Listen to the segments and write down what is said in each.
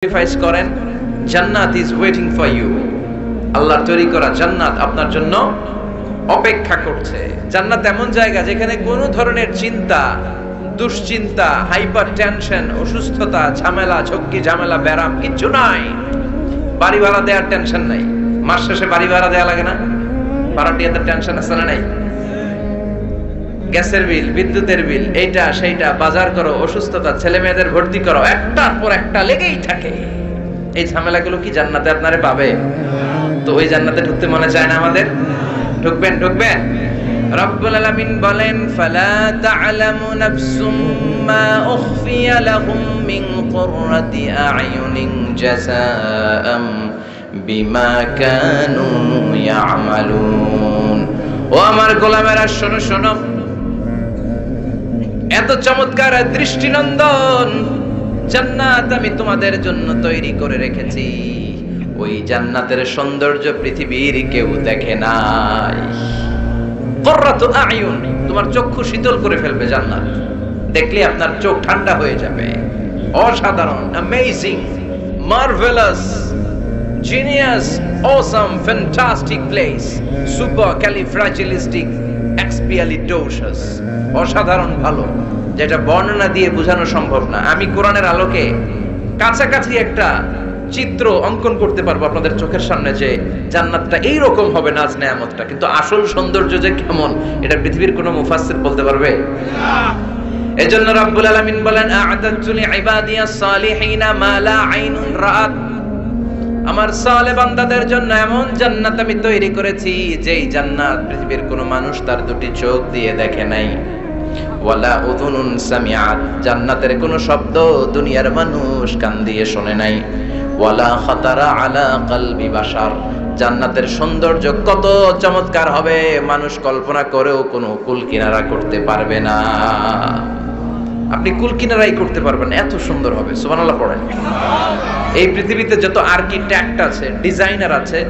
Sacrifice করেন, জান্নাত is waiting for you. আল্লাহর তৈরি করা জান্নাত আপনার জন্য অপেক্ষা করছে। জান্নাত এমন জায়গা যেখানে কোনো ধরনের চিন্তা, দুশ্চিন্তা, হাইপার টেনশন, অসুস্থতা, ঝামেলা, ঝক্কি ঝামেলা, ব্যারাম কিচ্ছু নাই। বাড়ি ভাড়া দেওয়ার টেনশন নাই। মাস শেষে বাড়ি ভাড়া দেওয়া লাগে না? ভাড়াটিয়াদের টেনশন আছে না নাই? গ্যাসের বিল, বিদ্যুতের বিল, এইটা সেইটা, বাজার করো, অসুস্থতা, ছেলে মেয়েদের ভর্তি করো, একটার পর একটা লেগেই থাকে। এই ঝামেলাগুলো কি জান্নাতে আপনারে পাবে? তো ওই জান্নাতে ঢুকতে মনে চায় না আমাদের? ঢুকবেন ঢুকবেন। রব্বুল আলামিন বলেন, ফালা তা'লামু নাফসুম মা উখফিয়া লাহুম মিন কুররাতি আ'য়ুনিন জাযাআম বিমা কানু ইয়া'মালুন। ও আমার গোলামেরা, শোনো শোনো, এত চমৎকার দৃষ্টিনন্দন জান্নাত আমি তোমাদের জন্য তৈরি করে রেখেছি। ওই জান্নাতের সৌন্দর্য পৃথিবীর কেউ দেখে নাই। কুররাতু আ'য়ুন, তোমার চক্ষু শীতল করে ফেলবে জান্নাত। দেখলে আপনার চোখ ঠান্ডা হয়ে যাবে। অসাধারণ, amazing, marvelous, genius, awesome, fantastic place, supercalifragilisticexpialidocious. অসাধারণ ভালো, যেটা বর্ণনা দিয়ে বোঝানো সম্ভব না। আমি কোরআনের আলোকে কাছাকাছি একটা চিত্র অঙ্কন করতে পারবো আপনাদের চোখের সামনে, যে জান্নাতটা এইরকম হবে, নাজ নেয়ামতটা, কিন্তু আসল সৌন্দর্য যে কেমন এটা পৃথিবীর কোনো মুফাসসির বলতে পারবে না। এজন্য রাব্বুল আলামিন বলেন, আ'আদাতু লিইবাদিয়াস সালিহিনা মা লা আইনুন রাআত। আমার সালেহ বান্দাদের জন্য এমন জান্নাত আমি তৈরি করেছি, যেই জান্নাত পৃথিবীর কোনো মানুষ তার দুটি চোখ দিয়ে দেখে নাই। ওয়ালা উযুনুন সামিআত, জান্নাতের কোনো শব্দ দুনিয়ার মানুষ কান দিয়ে শোনে নাই। ওয়ালা খাতারা আলা কলবি বাশার, জান্নাতের সৌন্দর্য কত চমৎকার হবে মানুষ কল্পনা করেও কোনো কুল কিনারা করতে পারবে না। আপনি কুল কিনারাই করতে পারবেন, এত সুন্দর হবে। সুবহানাল্লাহ পড়েন। এই পৃথিবীতে যত আর্কিটেক্ট আছে, ডিজাইনার আছে,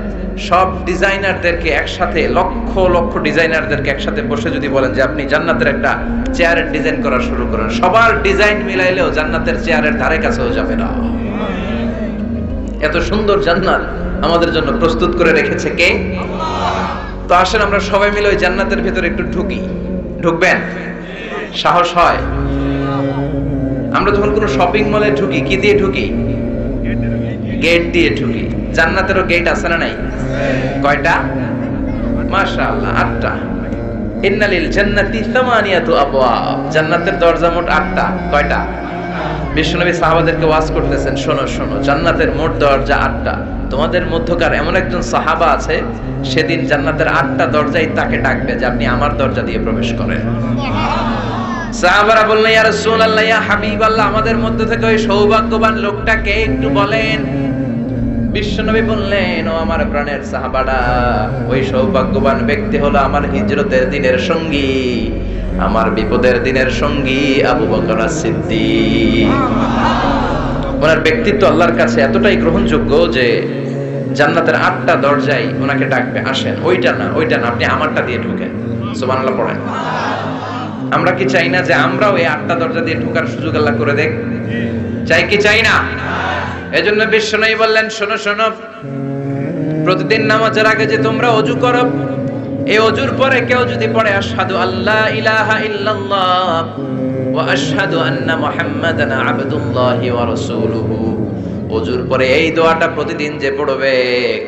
সব ডিজাইনারদেরকে একসাথে, লক্ষ লক্ষ ডিজাইনারদেরকে একসাথে বসে যদি বলেন যে আপনি জান্নাতের একটা চেয়ারের ডিজাইন করা শুরু করেন, সবার ডিজাইন মিলাইলেও জান্নাতের চেয়ারের ধারে কাছেও যাবে না। এত সুন্দর জান্নাত আমাদের জন্য প্রস্তুত করে রেখেছে কে? আল্লাহ। তো আসেন আমরা সবাই মিলে ওই জান্নাতের ভিতরে একটু ঢুকি। ঢুকবেন? সাহস হয়? আমরা যখন কোনো শপিং মলে ঢুকি, কি দিয়ে ঢুকি? গেট দিয়ে ঢুকি। জান্নাতেরও গেট আছে না নাই? কয়টা? মাশাআল্লাহ, 8টা। ইন্নালিল জান্নাতি সামানিয়াতু আবওয়াব, জান্নাতের দরজা মোট 8টা। কয়টা? বিশ্বনবী সাহাবাদেরকে ওয়াজ করতেছেন, শোনো শোনো, জান্নাতের মোট দরজা 8টা। তোমাদের মধ্যকার এমন একজন সাহাবা আছে, সেদিন জান্নাতের 8টা দরজাই তাকে ডাকবে যে আপনি আমার দরজা দিয়ে প্রবেশ করেন। সাহাবারা বললেন, ইয়া রাসূলুল্লাহ, ইয়া হাবিবাল্লাহ, আমাদের মধ্যে থেকে ওই সৌভাগ্যবান লোকটাকে একটু বলেন। বিশ্বনবী বললেন, ও আমার প্রাণের সাহাবারা, ওই সৌভাগ্যবান ব্যক্তি হলো আমার হিজরতের দিনের সঙ্গী, আমার বিপদের দিনের সঙ্গী আবু বকর as-সিদ্দিক। ওনার ব্যক্তিত্ব আল্লাহর কাছে এতটাই গ্রহণযোগ্য যে জান্নাতের 8টা দরজায় ওনাকে ডাকবে, আসেন। ওইটা না, ওইটা না, আপনি আমারটা দিয়ে ঢুকেন। সুবহানাল্লাহ পড়েন। আমরা কি চাই না যে আমরাও এই 8টা দরজা দিয়ে ঢোকার সুযোগ আল্লাহ করে দেখ? চাই কি চাই না? এজন্য বিশ্বনবী বললেন, শোনো শোনো, প্রতিদিন নামাজের আগে যে তোমরা ওযু করো, এই ওযুর পরে কেউ যদি পড়ে আশহাদু আল্লা ইলাহা ইল্লাল্লাহ ওয়া আশহাদু আন্না মুহাম্মাদান আবদুল্লাহি ওয়া রাসূলুহু, ওযুর পরে এই দোয়াটা প্রতিদিন যে পড়বে,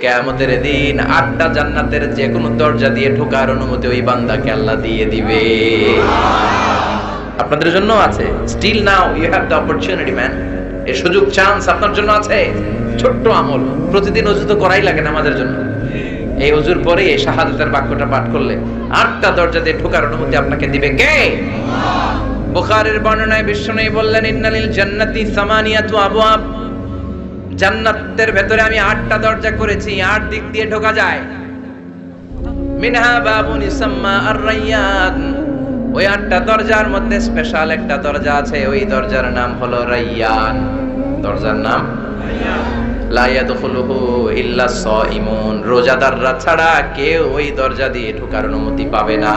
কিয়ামতের দিন 8টা জান্নাতের যে কোনো দরজা দিয়ে ঢোকার অনুমতি ওই বান্দাকে আল্লাহ দিয়ে দিবে। আপনাদের জন্য আছে। Still now you have the opportunity man. এই সুযোগ, চান্স আপনার জন্য আছে। ছোট্ট আমল, প্রতিদিন ওযু তো করাই লাগে না আমাদের জন্য। এই ওযুর পরে এই শাহাদাতের বাক্যটা পাঠ করলে 8টা দরজা দিয়ে ঢোকার অনুমতি আপনাকে দিবে কে? আল্লাহ। বুখারীর বর্ণনায় বিশ্বনবী বললেন, ইন্নালিল জান্নাতি সামানিয়াতু আবওয়াব, জান্নাতের ভেতরে আমি 8টা দরজা করেছি, 8 দিক দিয়ে ঢোকা যায়। মিনহা বাবুন ইসাম্মা আর-রায়্যান, ওই 8টা দরজার মধ্যে স্পেশাল একটা দরজা আছে, ওই দরজার নাম হলো রায়্যান। দরজার নাম রায়্যান। লা ইয়াদখুলুহু ইল্লা সাইমুন, রোজাদাররা ছাড়া কেউ ওই দরজা দিয়ে ঢোকার অনুমতি পাবে না।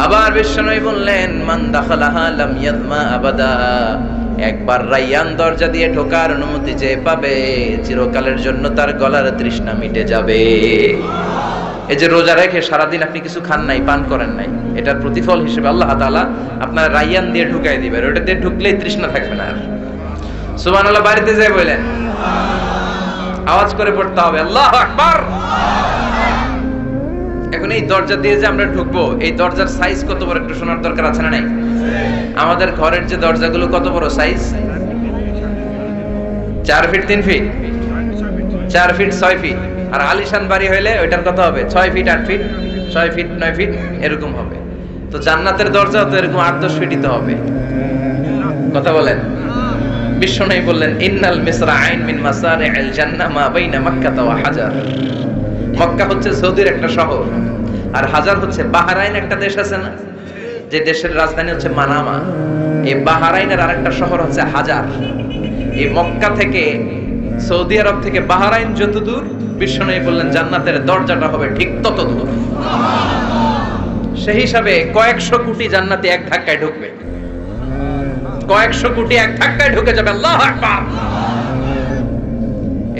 আবার বিশ্বনবী বললেন, মান দাখালাহা লাম ইয়াদমা আবাদা, একবার রাইয়ান দরজা দিয়ে ঢোকার অনুমতি যে পাবে চিরকালের জন্য তার গলার তৃষ্ণা মিটে যাবে। এই যে রোজা রেখে সারাদিন আপনি কিছু খান নাই, পান করেন নাই, এটার প্রতিফল হিসেবে আল্লাহ তাআলা আপনার রাইয়ান দিয়ে ঢুকাই দিবেন। ওটা দিয়ে ঢুকলেই তৃষ্ণা থাকবে না আর। সুবহানাল্লাহ। বাড়িতে যাই বলেন, আওয়াজ করে পড়তে হবে আল্লাহু আকবার। এখন এই দরজা দিয়ে যে আমরা ঢুকবো, এই দরজার সাইজ কত বড় একটু শোনার দরকার আছে না নাই? আমাদের ঘরের যে দরজাগুলো কত বড় size? 4 feet 3 feet 4 feet 6 feet. আর আলিশান বাড়ি হইলে ওইটার কত হবে? 6 ফিট 8 ফিট 6 ফিট 9 ফিট এরকম হবে। তো জান্নাতের দরজা তো এরকম 8-10 ফিটই তো হবে। কথা বলেন। বিশ্বনবী বললেন ইন্নাল মিসরাআইন মিন মাসারি'আল জান্নাহ মা বাইনা মক্কা ওয়া হাজার। মক্কা হচ্ছে সৌদির একটা শহর, আর হাজার হচ্ছে বাহরাইন একটা দেশ আছে না, যে দেশের রাজধানী হচ্ছে মানামা। এই বাহরাইনের আরেকটা শহর হচ্ছে হাজার। এই মক্কা থেকে সৌদি আরব থেকে বাহরাইন যত দূর, বিশ্বনবী বললেন জান্নাতের দরজাটা হবে ঠিক তত দূর। সেই হিসাবে কয়েকশো কোটি জান্নাতে এক ধাক্কায় ঢুকবে, কয়েকশো কোটি এক ধাক্কায় ঢুকে যাবে। আল্লাহু আকবার।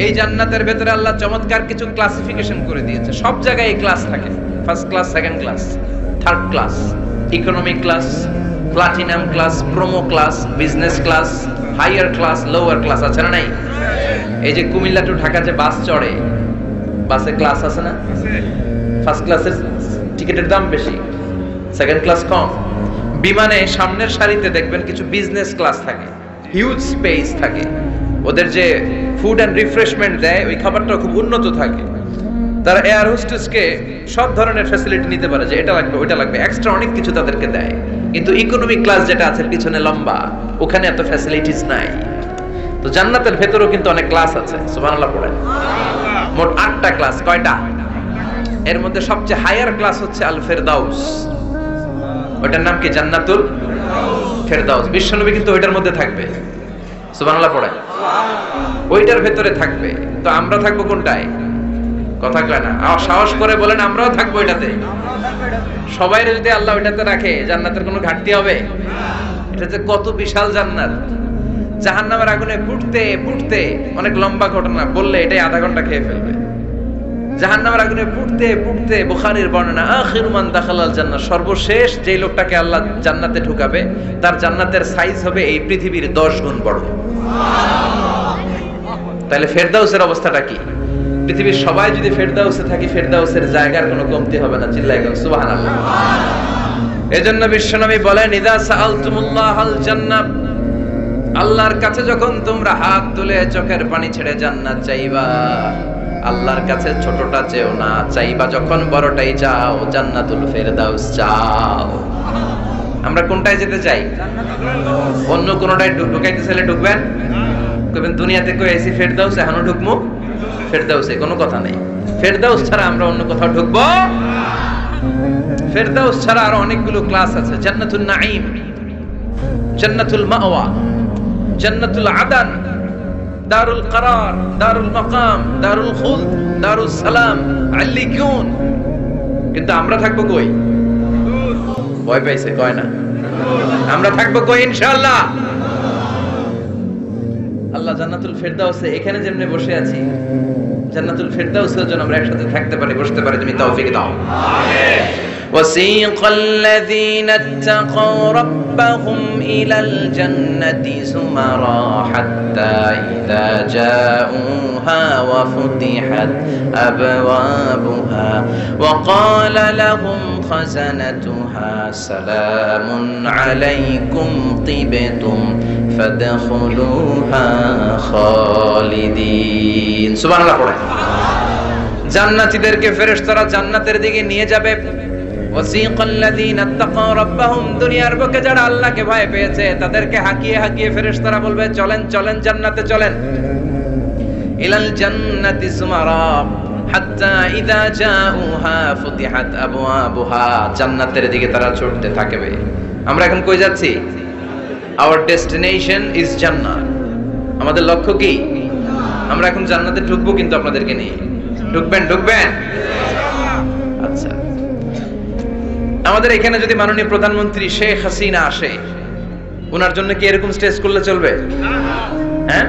এই জান্নাতের ভেতরে আল্লাহ চমৎকার কিছু ক্লাসিফিকেশন করে দিয়েছে। সব জায়গায় এই ক্লাস থাকে, first class, second class, third class, economic class, platinum class, promo class, business class, higher class, lower class, আছে না নাই? এই যে কুমিল্লা টু ঢাকা যে বাস চড়ে, বাসে ক্লাস আছে না? ফার্স্ট ক্লাসের টিকিটের দাম বেশি, সেকেন্ড ক্লাস কম। বিমানে সামনের সারিতে দেখবেন কিছু বিজনেস ক্লাস থাকে, হিউজ স্পেস থাকে, ওদের যে ফুড এন্ড রিফ্রেশমেন্ট দেয় ওই খাবারটা খুব উন্নত থাকে। তারা এয়ার হোস্টেসকে সব ধরনের ফ্যাসিলিটি নিতে পারে, যে এটা লাগবে ওইটা লাগবে, এক্সট্রা অনেক কিছু তাদেরকে দেয়। কিন্তু ইকোনমিক ক্লাস যেটা আছে পিছনে লম্বা, ওখানে এত ফ্যাসিলিটিস নাই। তো জান্নাতের ভেতরেও কিন্তু অনেক ক্লাস আছে। সুবহানাল্লাহ পড়েন। মোট 8টা ক্লাস। কয়টা? এর মধ্যে সবচেয়ে হায়ার ক্লাস হচ্ছে আল ফেরদাউস। ওটার নাম কি? জান্নাতুল ফেরদাউস। বিশ্বনবী কিন্তু ওইটার মধ্যে থাকবে। সুবহানাল্লাহ পড়েন। ওইটার ভেতরে থাকবে। তো আমরা থাকবো কোনটায়? কথা কয় না, সাহস করে বলেন আমরাও থাকবো এটাতে। সবাই যদি আল্লাহ ওইটাতে রাখে, জান্নাতের কোনো ঘাটতি হবে? এটা যে কত বিশাল জান্নাত। জাহান্নামের আগুনে ফুটতে ফুটতে, অনেক লম্বা ঘটনা বললে এটাই আধা ঘন্টা খেয়ে ফেলবে। জাহান্নামের আগুনে ফুটতে ফুটতে, বুখারীর বর্ণনা, আখিরু মান দাখালাল জান্নাহ, সর্বশেষ যে লোকটাকে আল্লাহ জান্নাতে ঢুকাবে তার জান্নাতের সাইজ হবে এই পৃথিবীর 10 গুণ বড়। তাহলে ফেরদাউসের অবস্থাটা কি? পৃথিবীর সবাই যদি ফেরদাউসে থাকি, ফেরদাউসের জায়গার কোনো কমতি হবে না। চিল্লায় গেল সুবহানাল্লাহ। এজন্য বিশ্বনবী বলেন ইযা সাআলতুমুল্লাহাল জান্নাহ, আল্লাহর কাছে যখন তোমরা হাত তুলে চোখের পানি ছেড়ে জান্নাত চাইবা, আল্লাহর কাছে ছোটটা চেও না, চাইবা যখন বড়টাই চাও, জান্নাতুল ফেরদাউস চাও। আমরা কোনটায় যেতে চাই? অন্য কোনটায় ঢুকাইতে চাইলে ঢুকবেন? কইবেন দুনিয়াতে কই আইছি ফেরদাউস, এখনো ঢুকমু ফেরদাউসে? কোনো কথা নেই। ফেরদাউস ছাড়া আমরা অন্য কোথাও ঢুকবো? ফেরদাউস ছাড়া আরো অনেকগুলো ক্লাস আছে। জান্নাতুল নাঈম, জান্নাতুল মাওয়া, জান্নাতুল আদান, দারুল করার, দারুল মাকাম, দারুল খুলদ, দারুস সালাম, আল্লিকুন। কিন্তু আমরা থাকবো কই? ভয় পাইছে কয় না? আমরা থাকবো কই ইনশাআল্লাহ? আল্লাহ জান্নাতুল ফেরদাউসে এখানে যেমনে বসে আছি, জান্নাতুল ফেরদাউসের জন্য আমরা একসাথে থাকতে পারি, বসতে পারি। তুমি তৌফিক দাও। আমিন। وسيق الذين اتقوا ربهم إلى الجنة زمرا حتى إذا جاءوها وفتحت أبوابها وقال لهم خزنتها سلام عليكم طبتم فادخلوها خالدين। سبحان الله পড়ে। জান্নাতীদেরকে ফেরেশতারা জান্নাতের দিকে নিয়ে যাবে। ওয়াসিকাল্লাযীনা ইত্তাকাউ রাব্বাহুম, দুনিয়ার বুকে যারা আল্লাহকে ভয় পেয়েছে তাদেরকে হাকিয়ে হাকিয়ে ফেরেশতারা বলবে চলেন চলেন জান্নাতে চলেন। ইলাল জান্নাতি সুমারা হাত্তা ইযা জাউহা ফুতিহাত আবওয়াবুহা, জান্নাতের দিকে তারা ছুটতে থাকবে। আমরা এখন কই যাচ্ছি? আওয়ার ডেস্টিনেশন ইজ জান্নাত। আমাদের লক্ষ্য কি? আমরা এখন জান্নাতে ঢুকবো, কিন্তু আপনাদেরকে নিয়ে ঢুকবেন? ঢুকবেন? আচ্ছা, আমাদের এখানে যদি মাননীয় প্রধানমন্ত্রী শেখ হাসিনা আসে, ওনার জন্য কি এরকম স্টেজ করলে চলবে? হ্যাঁ,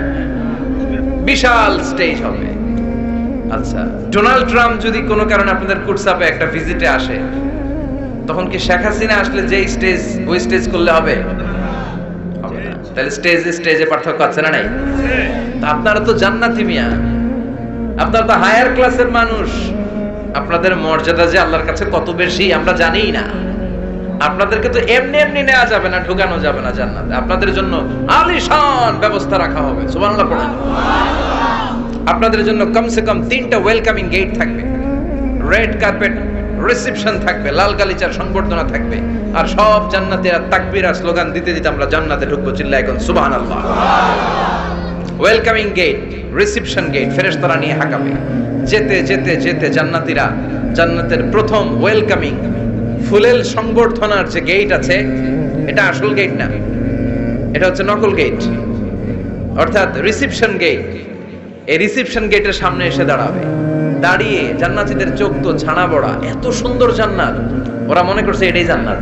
বিশাল স্টেজ হবে। আচ্ছা, ডোনাল্ড ট্রাম্প যদি কোনো কারণে আপনাদের কুটসাপে একটা ভিজিটে আসে, তখন কি শেখ হাসিনা আসলে যে স্টেজ, ওই স্টেজ করলে হবে? হবে না। তাহলে স্টেজে পার্থক্য আছে না নাই? তা আপনারা তো জান্নাতি মিয়া, আপনারা তো হায়ার ক্লাসের মানুষ, আপনাদের মর্যাদা যে আল্লাহর কাছে কত বেশি আমরা জানি না। আপনাদেরকে তো এমনি এমনি নেওয়া যাবে না, ঢুকানো যাবে না জান্নাতে। আপনাদের জন্য আলিশান ব্যবস্থা রাখা হবে। সুবহানাল্লাহ পড়েন। আপনাদের জন্য কমসে কম 3টা ওয়েলকামিং গেট থাকবে, রেড কার্পেট রিসেপশন থাকবে, লাল গালিচার সংবর্ধনা থাকবে, আর সব জান্নাতীরা তাকবীর আর স্লোগান দিতে দিতে আমরা জান্নাতে ঢুকবো। চিল্লায় এখন সুবহানাল্লাহ। ওয়েলকামিং গেট, রিসেপশন গেট ফেরেশতারা নিয়ে হাঁকাবে। যেতে যেতে যেতে জান্নাতীরা জান্নাতের প্রথম ওয়েলকামিং ফুলেল সংবর্ধনার যে গেট আছে, এটা আসল গেট না, এটা হচ্ছে নকল গেট, অর্থাৎ রিসেপশন গেট। এই রিসেপশন গেটের সামনে এসে দাঁড়াবে। দাঁড়িয়ে জান্নাতীদের চোখ তো ছানা বড়া, এত সুন্দর জান্নাত, ওরা মনে করছে এটাই জান্নাত।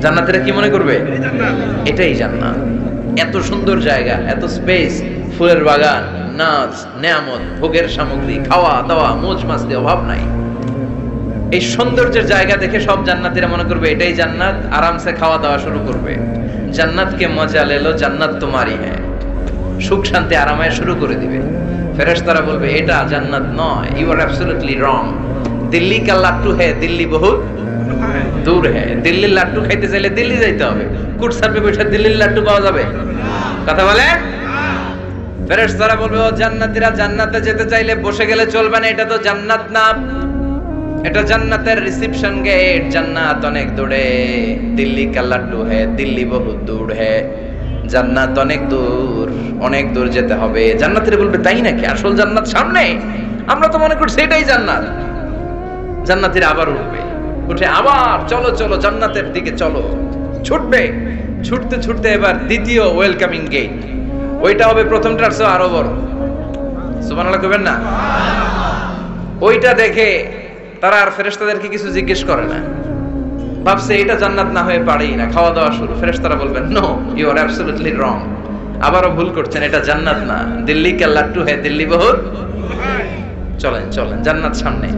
জান্নাতীরা কি মনে করবে? এটাই জান্নাত। এত সুন্দর জায়গা, এত স্পেস, ফুলের বাগান, নাচ, নেয়ামত, ভোগের সামগ্রী, খাওয়া দাওয়া, মোজ মাস্তি, অভাব নাই। এই সৌন্দর্যের জায়গা দেখে সব জান্নাতীরা মনে করবে এটাই জান্নাত, আরামসে খাওয়া দাওয়া শুরু করবে। জান্নাতকে মজা লেলো, জান্নাত তোমারই হ্যাঁ, সুখ শান্তি আরামায় শুরু করে দিবে। ফেরেশতারা বলবে এটা জান্নাত নয়, you are absolutely wrong. Delhi কা লাট্টু হ্যাঁ, দিল্লি বহুত দূর হ্যাঁ। দিল্লির লাট্টু খাইতে চাইলে দিল্লি যাইতে হবে, কুটসাপে বসে দিল্লির লাট্টু পাওয়া যাবে? কথা বলে। ফেরেশতারা বলবে ও জান্নাতীরা, জান্নাতে যেতে চাইলে বসে গেলে চলবে না, এটা তো জান্নাত না, এটা জান্নাতের রিসেপশন গেট। জান্নাত অনেক দূরে, দিল্লি কা লাড্ডু হ্যায়, দিল্লি বহুত দূর হ্যায়। জান্নাত অনেক দূর, অনেক দূর যেতে হবে। জান্নাতীরা বলবে তাই নাকি? আসল জান্নাত সামনে? আমরা তো মনে করছি এটাই জান্নাত। জান্নাতীরা আবার উঠবে, উঠে আবার চলো চলো জান্নাতের দিকে চলো, ছুটবে। ছুটতে ছুটতে এবার দ্বিতীয় ওয়েলকামিং গেট, ওইটা হবে প্রথমটার চেয়ে আরো বড়। সুবহানাল্লাহ কইবেন না? ওইটা দেখে তারা আর ফেরেশতাদেরকে কিছু জিজ্ঞেস করে না, ভাবছে এটা জান্নাত না হয়ে পারেই না, খাওয়া দাওয়া শুরু। ফেরেশতারা বলবেন no, you are absolutely wrong, আবারও ভুল করছেন, এটা জান্নাত না, দিল্লি কা লাট্টু হ্যায়, দিল্লি বহুত। চলেন চলেন, জান্নাত সামনে।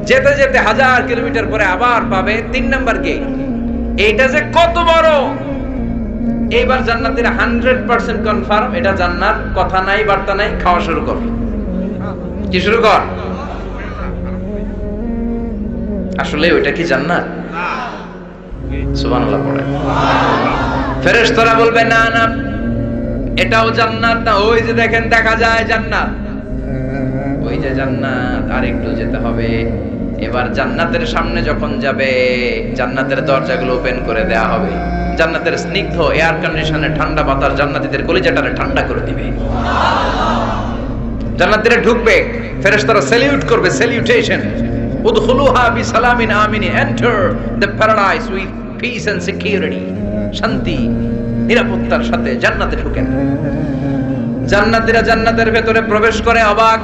যেতে যেতে 1000 কিলোমিটার পরে আবার পাবে 3 নাম্বার গেট। এইটা যে কত বড়! এইবার জান্নাতীরা 100% কনফার্ম এটা জান্নাত, কথা নাই বার্তা নাই, খাওয়া শুরু কর। কি শুরু কর? আসলে ওইটা কি জান্নাত? সুবহানাল্লাহ পড়ে। ফেরেশতারা বলবে না না, এটাও জান্নাত না, ওই যে দেখেন দেখা যায় জান্নাত, ওই যে জান্নাত, আর একটু যেতে হবে। এবার জান্নাতের সামনে যখন যাবে, জান্নাতের দরজাগুলো ওপেন করে দেয়া হবে। জান্নাতের স্নিগ্ধ এয়ার কন্ডিশনে ঠান্ডা বাতাস জান্নাতীদের কলিজাটারে ঠান্ডা করে দিবে। জান্নাতীরা ঢুকবে, ফেরেশতারা স্যালিউট করবে, স্যালিউটেশন। উদখুলুহা বিসালামিন আমিন, enter the paradise with peace and security. শান্তি নিরাপত্তার সাথে জান্নাতে ঢুকেন। জান্নাতীরা জান্নাতের ভেতরে প্রবেশ করে অবাক,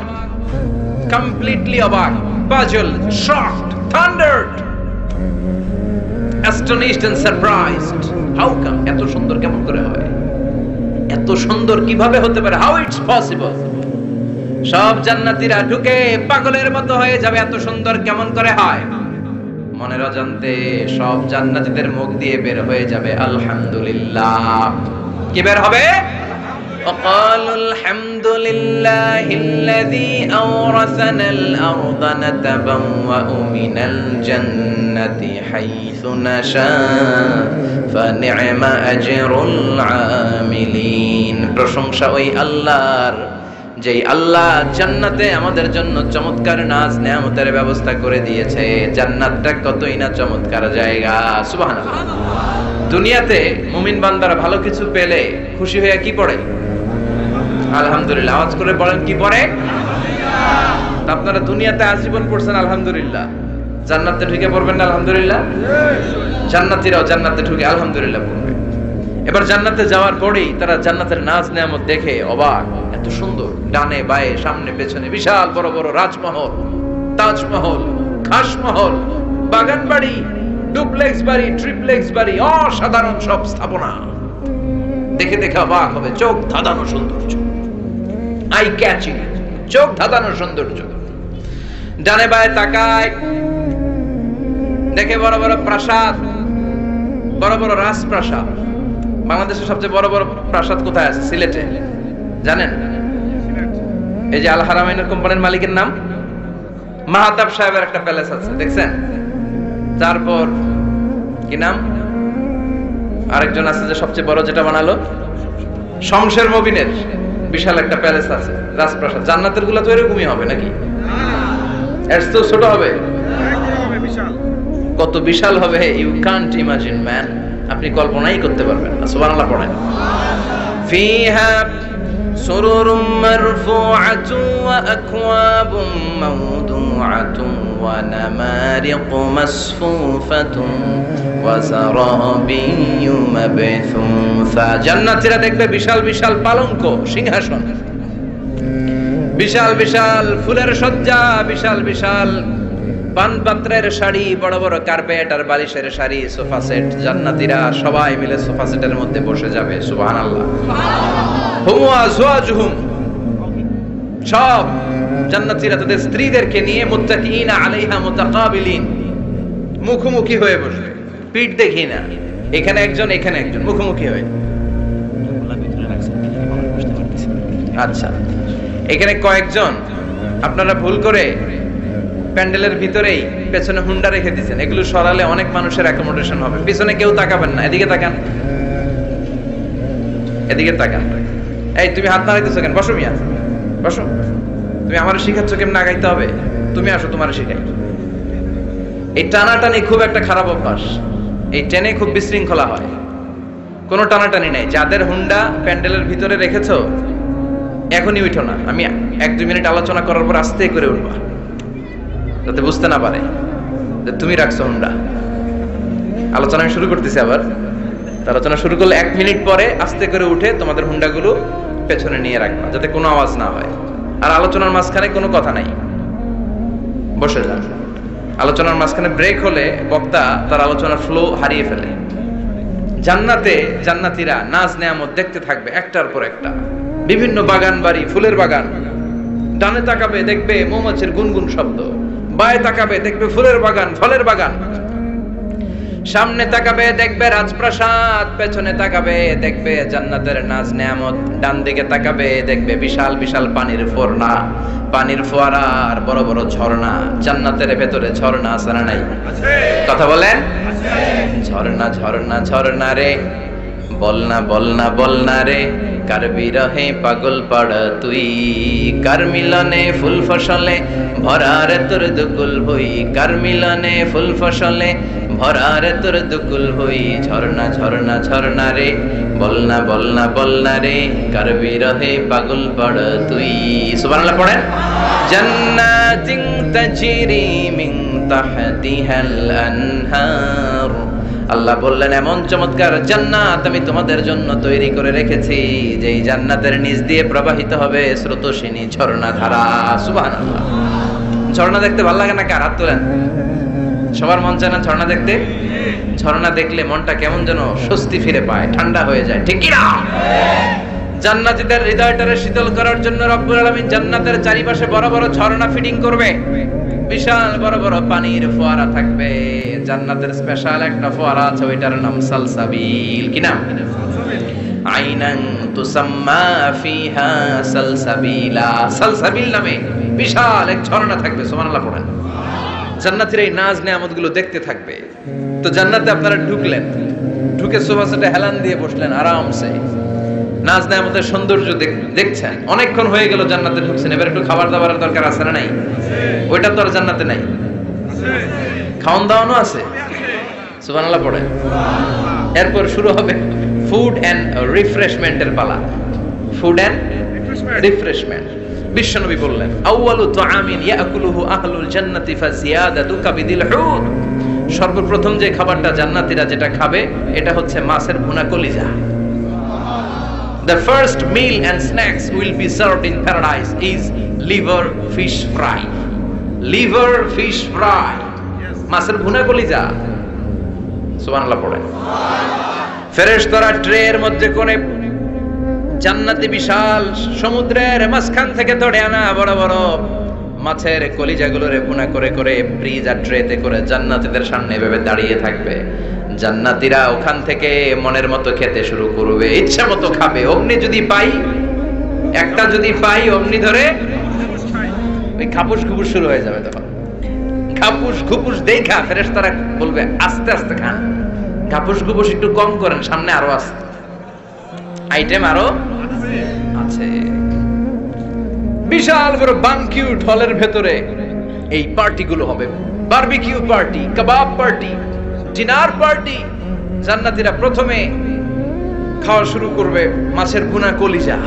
কমপ্লিটলি অবাক, puzzle, shocked, thundered, astonished and surprised. How come? এত সুন্দর কেমন করে হয়? এত সুন্দর কিভাবে হতে পারে? How it's possible? সব জান্নাতীরা ঢুকে পাগলের মতো হয়ে যাবে, এত সুন্দর কেমন করে হয়? মনের অজান্তে সব জান্নাতীদের মুখ দিয়ে বের হয়ে যাবে আলহামদুলিল্লাহ। কি বের হবে? وقالوا الحمد لله الذي أورثنا الأرض نتبوأ من الجنة حيث نشاء فنعم أجر العاملين। প্রশংসা ওই আল্লাহর, যেই আল্লাহ জান্নাতে আমাদের জন্য চমৎকার নাজ নেয়ামতের ব্যবস্থা করে দিয়েছে। জান্নাতটা কতই না চমৎকার জায়গা। সুবহানাল্লাহ। দুনিয়াতে মুমিন বান্দারা ভালো কিছু পেলে খুশি হয়ে কি পড়ে? আলহামদুলিল্লাহ। আওয়াজ করে বলেন কি পড়ে? আপনারা দুনিয়াতে আজীবন পড়ছেন আলহামদুলিল্লাহ, জান্নাতে ঢুকে পড়বেন না আলহামদুলিল্লাহ? জান্নাতীরাও জান্নাতে ঢুকে আলহামদুলিল্লাহ পড়বে। এবার জান্নাতে যাওয়ার পরেই তারা জান্নাতের নাজ নেয়ামত দেখে অবাক, এত সুন্দর, ডানে বায়ে সামনে পেছনে বিশাল বড় বড় রাজমহল, তাজমহল, খাসমহল, বাগান বাড়ি, ডুপ্লেক্স বাড়ি, ট্রিপ্লেক্স বাড়ি, অসাধারণ সব স্থাপনা, দেখে দেখে অবাক হবে। চোখ ধাঁধানো সৌন্দর্য, আই ক্যাচিং, চোখ ধাঁধানো সৌন্দর্য। ডানে বায়ে তাকায়, দেখে বড় বড় প্রাসাদ, বড় বড় রাজপ্রাসাদ। বাংলাদেশের সবচেয়ে বড় বড় প্রাসাদ কোথায় আছে? সিলেটে, জানেন? এই যে আল হারামাইনের কোম্পানির মালিকের নাম মাহতাব সাহেবের একটা প্যালেস আছে, দেখছেন? তারপর কি নাম আরেকজন আছে যে সবচেয়ে বড় যেটা বানালো, শমশের মবিনের বিশাল একটা প্যালেস আছে, রাজপ্রাসাদ। জান্নাতের গুলা তো এরকমই হবে নাকি? এর তো ছোট হবে, কত বিশাল হবে, ইউ কান্ট ইমাজিন ম্যান, আপনি কল্পনাই করতে পারবেন না। সুবহানাল্লাহ পড়েন। ফিহা সুরুরুম মারফুআতুন ওয়া আকওয়াবুম মাওদুআতুন ওয়া নামারিকু মাসফুফাতুন ওয়া যারাবিয়্যু মাবথুসা। জান্নাতীরা দেখবে বিশাল বিশাল পালঙ্ক, সিংহাসন, বিশাল বিশাল ফুলের সজ্জা, বিশাল বিশাল পানপাত্রের শাড়ি, বড় বড় কার্পেট আর বালিশের শাড়ি, সোফা সেট। জান্নাতীরা সবাই মিলে সোফা সেটের মধ্যে বসে যাবে। সুবহানাল্লাহ। হুম ওয়া আজওয়াজুহুম, সব জান্নাতীরা তাদের স্ত্রীদেরকে নিয়ে মুত্তাকিনা আলাইহা মুতাকাবিলিন, মুখোমুখি হয়ে বসবে, পিঠ দেখি না, এখানে একজন এখানে একজন, মুখোমুখি হয়ে। আচ্ছা, এখানে কয়েকজন আপনারা ভুল করে প্যান্ডেলের ভিতরেই পেছনে হুন্ডা রেখে দিয়েছেন, এগুলো সরালে অনেক মানুষের অ্যাকোমোডেশন হবে। পিছনে কেউ তাকাবেন না, এদিকে তাকান, এদিকে তাকান। এই তুমি হাত নাড়াইতেছো কেন? বসো মিয়া, বসো। তুমি আমারে শিখাচ্ছ কেমন আগাইতে হবে? তুমি আসো, তোমারে শিখাই। এই টানাটানি খুব একটা খারাপ অভ্যাস, এই টেনে খুব বিশৃঙ্খলা হয়। কোনো টানাটানি নাই। যাদের হুন্ডা প্যান্ডেলের ভিতরে রেখেছো এখনই উঠো না, আমি 1-2 মিনিট আলোচনা করার পর আস্তে করে উঠবা, যাতে বুঝতে না পারে যে তুমি রাখছো হুন্ডা। আলোচনা আমি শুরু করতেছি আবার। আলোচনা শুরু করলে 1 মিনিট পরে আস্তে করে উঠে তোমাদের হুন্ডাগুলো পেছনে নিয়ে রাখবা, যাতে কোনো আওয়াজ না হয়। আর আলোচনার মাঝখানে কোনো কথা নাই, বসে যান। আলোচনার মাঝখানে ব্রেক হলে বক্তা তার আলোচনার ফ্লো হারিয়ে ফেলে। জান্নাতে জান্নাতীরা নাজ নেয়ামত দেখতে থাকবে একটার পর একটা, বিভিন্ন বাগান বাড়ি, ফুলের বাগান। ডানে তাকাবে দেখবে মৌমাছির গুনগুন শব্দ, বায়ে তাকাবে দেখবে ফুলের বাগান, ফলের বাগান। সামনে তাকাবে দেখবে রাজপ্রাসাদ, পেছনে তাকাবে দেখবে জান্নাতের নাজ নেয়ামত, ডান দিকে তাকাবে দেখবে বিশাল বিশাল পানির ফোয়ারা, পানির ফোয়ারা আর বড় বড় ঝর্ণা। জান্নাতের ভেতরে ঝর্ণা আছে না নাই? কথা বলেন। ঝর্ণা ঝর্ণা ঝর্ণা রে, বলনা বলনা বলনা রে, কার বিরহে পাগল পাড়া তুই, কার মিলনে ফুল ফসলে ভরা রে তোর দুকুল ভুই, কার মিলনে ফুল ফসলে ভরা রে তোর দুকুল ভুই। ঝর্ণা ঝর্ণা ঝর্ণা রে, বলনা বলনা বলনা রে, কার বিরহে পাগল পাড়া তুই। সুবহানাল্লাহ পড়েন। জান্নাতিন তাজরি মিন তাহতিহাল আনহার, আল্লাহ বললেন এমন চমৎকার জান্নাত আমি তোমাদের জন্য তৈরি করে রেখেছি, যেই জান্নাতের নিচ দিয়ে প্রবাহিত হবে স্রোতস্বিনী ঝর্ণা ধারা। সুবহানাল্লাহ। ঝর্ণা দেখতে ভালো লাগে না? কার হাত তোলেন। সবার মন চায় না ঝর্ণা দেখতে? ঝর্ণা দেখলে মনটা কেমন যেন স্বস্তি ফিরে পায়, ঠান্ডা হয়ে যায়, ঠিক কি না? জান্নাতীদের হৃদয়টারে শীতল করার জন্য রব্বুল আলামিন জান্নাতের চারিপাশে বড় বড় ঝর্ণা ফিডিং করবে, বিশাল বড় বড় পানির ফোয়ারা থাকবে। জান্নাতের স্পেশাল একটা ফোয়ারা আছে, ওইটার নাম সালসাবিল। কি নাম? আইনান তুসাম্মা ফিহা সালসাবিলা। সালসাবিল নামে বিশাল এক ঝর্ণা থাকবে। সুবহানাল্লাহ পড়েন। জান্নাতের এই নাজ নেয়ামতগুলো দেখতে থাকবে। তো জান্নাতে আপনারা ঢুকলেন, ঢুকে সোফা সেটে হেলান দিয়ে বসলেন আরামসে, নাজ নেয়ামতের সৌন্দর্য দেখছেন। অনেকক্ষণ হয়ে গেল জান্নাতে ঢুকছেন, এবার একটু খাবার দাবারের দরকার আছে না নাই? ওইটা তো আর জান্নাতে নাই। খাওয়ান দাওয়ানো আছে। সুবহানাল্লাহ পড়ে। এরপর শুরু হবে ফুড এন্ড রিফ্রেশমেন্টের পালা। Food and refreshment. বিশ্বনবী বললেন আউয়ালু তুআমিন ইয়াকুলুহু আহলুল জান্নাতি ফাজিয়াদাতু কাবিদিল হুর, সর্বপ্রথম যে খাবারটা জান্নাতীরা যেটা খাবে এটা হচ্ছে মাছের ভুনা কলিজা। The first meal and snacks will be served in paradise is liver fish fry. Liver fish fry. মাছের ভুনা কলিজা। সুবহানাল্লাহ পড়েন। ফেরেশতারা ট্রের মধ্যে করে জান্নাতি বিশাল সমুদ্রের মাঝখান থেকে ধরে আনা বড় বড় মাছের কলিজাগুলোরে ভুনা করে করে ফ্রিজ আর ট্রেতে করে জান্নাতীদের সামনে এভাবে দাঁড়িয়ে থাকবে। জান্নাতীরা ওখান থেকে মনের মতো খেতে শুরু করবে, ইচ্ছা মতো খাবে। অমনি যদি পাই, একটা যদি পাই, অমনি ধরে ওই খাপুস খুপুস শুরু হয়ে যাবে। তখন খাপুস খুপুস দেখা ফেরেশতারা বলবে আস্তে আস্তে খান, খাপুস খুপুস একটু কম করেন, সামনে আরো আছে আইটেম, আরো আছে। বিশাল বড় বানকিউট হলের ভেতরে এই পার্টিগুলো হবে, বারবিকিউ পার্টি, কাবাব পার্টি, ডিনার পার্টি। জান্নাতীরা প্রথমে খাওয়া শুরু করবে মাছের ভুনা কলিজা।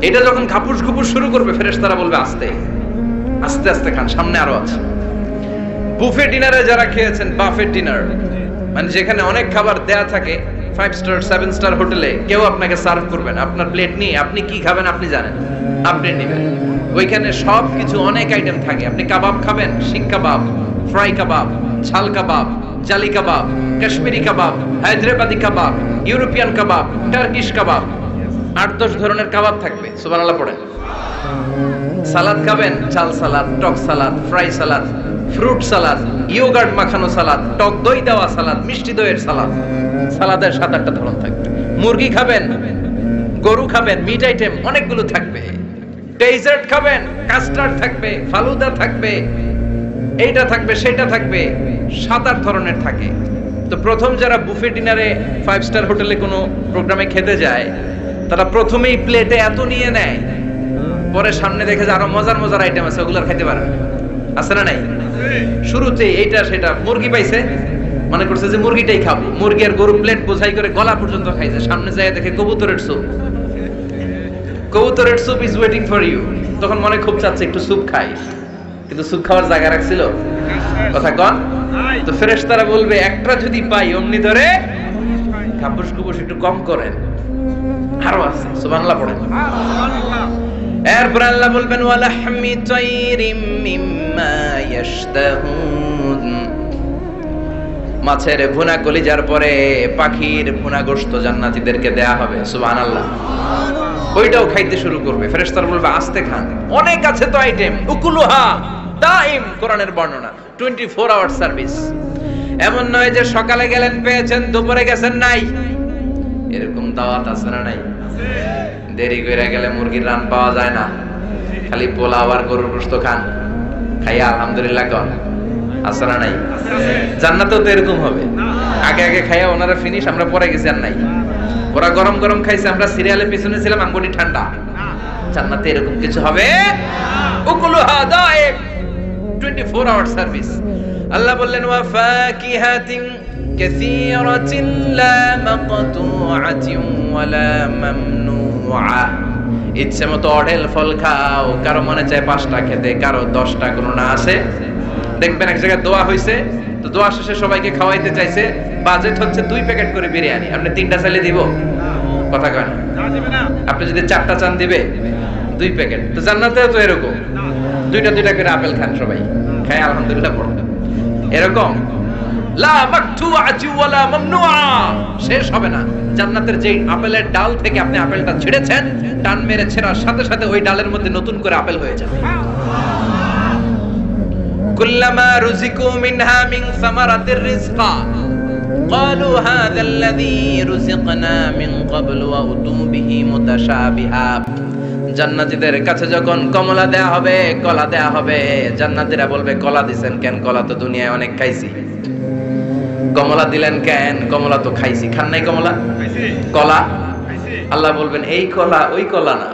এটা যখন খাপুস খুপুস শুরু করবে ফেরেশতারা বলবে আস্তে আস্তে আস্তে খান, সামনে আরো আছে। বুফে ডিনারে যারা খেয়েছেন, বাফেট ডিনার মানে যেখানে অনেক খাবার দেয়া থাকে, 5 স্টার 7 স্টার হোটেলে কেউ আপনাকে সার্ভ করবেন, আপনার প্লেট নিয়ে আপনি কি খাবেন আপনি জানেন, আপনি নেবেন। ওইখানে সব কিছু অনেক আইটেম থাকে। আপনি কাবাব খাবেন, শিক কাবাব, ফ্রাই কাবাব, ঝাল কাবাব, জালি কাবাব, কাশ্মীরি কাবাব, হায়দ্রাবাদি কাবাব, ইউরোপিয়ান কাবাব, টার্কিশ কাবাব, 8-10 ধরনের কাবাব থাকবে। সুবহানাল্লাহ পড়েন। সালাদ খাবেন, চাল সালাদ, টক salad, fry salad, fruit salad, yogurt মাখানো সালাদ, টক দই দেওয়া সালাদ, মিষ্টি দইয়ের সালাদ। সালাদের 7-8টা ধরন থাকবে। মুরগি খাবেন, গরু খাবেন, মিট আইটেম অনেকগুলো থাকবে। ডেজার্ট খাবেন, কাস্টার্ড থাকবে, ফালুদা থাকবে, এইটা থাকবে, সেটা থাকবে, 7-8 ধরনের থাকে। তো প্রথম যারা বুফে ডিনারে 5 স্টার হোটেলে কোনো প্রোগ্রামে খেতে যায়, তারা প্রথমেই প্লেটে এত নিয়ে নেয়, পরে সামনে দেখে যে আরো মজার মজার আইটেম আছে, ওগুলো আর খাইতে পারে না। আছে না নাই? শুরুতে এইটা সেটা মুরগি পাইছে, মনে করছে যে মুরগিটাই খাবো, মুরগি আর গরু প্লেট বোঝাই করে গলা পর্যন্ত খাইছে। সামনে যায় দেখে কবুতরের স্যুপ, কবুতরের soup is waiting for you. তখন মনে খুব চাচ্ছে একটু স্যুপ খাই, কিন্তু স্যুপ খাওয়ার জায়গা রাখছিল কথা কন। তো ফেরেশতারা বলবে একটা যদি পাই অমনি ধরে খাপুস খুপুস একটু কম করেন, আরো আছে। সুবহানাল্লাহ পড়েন। এরপর আল্লাহ বলবেন ওয়ালাহমি তাইরিম মিম্মা ইয়াশতাহুন। মাছের ভুনা কলিজার পরে পাখির ভুনা গোশত জান্নাতীদেরকে দেয়া হবে। সুবহানাল্লাহ। ওইটাও খাইতে শুরু করবে। ফেরেশতারা বলবে আস্তে খান, অনেক আছে তো আইটেম। উকুলুহা দাইম, কোরআনের বর্ণনা, 24 আওয়ার সার্ভিস। এমন নয় যে সকালে গেলেন পেয়েছেন, দুপুরে গেছেন নাই। এরকম দাওয়াত আছে না নাই? দেরি করে গেলে মুরগির রান পাওয়া যায় না, খালি পোলাও আর গরুর গোশত খান, খাইয়া আলহামদুলিল্লাহ কন। আছে না নাই? জান্নাতেও তো এরকম হবে। আগে আগে খাইয়া ওনারা ফিনিশ, আমরা পরে গেছি আর নাই। ওরা গরম গরম খাইছে, আমরা সিরিয়ালের পিছনে ছিলাম, আঙ্গুলি ঠান্ডা। জান্নাতে এরকম কিছু হবে? উকুলুহা দাইম, 24 আওয়ার সার্ভিস। আল্লাহ বললেন ওয়া ফাকিহাতিন কাসীরাতিন লা মাকতুআতিন ওয়া লা মামনুআ। ইচ্ছে মতো অঢেল ফল খাও, কারো মনে চায় 5টা খেতে, কারো 10টা, কোনো না আছে। দেখবেন এক জায়গায় দোয়া হইছে, তো দোয়া শেষে সবাইকে খাওয়াইতে চাইছে, বাজেট হচ্ছে 2 প্যাকেট করে বিরিয়ানি, আপনি 3টা চাইলে দিব? কথা কয় না। আপনি যদি 4টা চান দিবে 2 প্যাকেট। তো জান্নাতেও তো এরকম, 2টা করে আপেল খান সবাই, খায় আলহামদুলিল্লাহ পড়বেন। এরকম লা মাকতুআতি ওয়ালা মামনুআ, শেষ হবে না। জান্নাতের যে আপেলের ডাল থেকে আপনি আপেলটা ছিঁড়েছেন, টান মেরে ছেঁড়ার সাথে সাথে ওই ডালের মধ্যে নতুন করে আপেল হয়ে যাবে। কুল্লামা রুজিকু মিনহা মিন সামারাতির রিজকা ক্বালু হাযা আল্লাযী রুজিকনা মিন ক্বাবলু ওয়া উতু বিহি মুতাশাবিহা। জান্নাতীদের কাছে যখন কমলা দেয়া হবে, কলা দেয়া হবে, জান্নাতীরা বলবে কলা দিবেন কেন? কলা তো দুনিয়ায় অনেক খাইছি। কমলা দিলেন কেন? কমলা তো খাইছি। খান নাই কমলা? কলা? আল্লাহ বলবেন এই কলা ওই কলা না,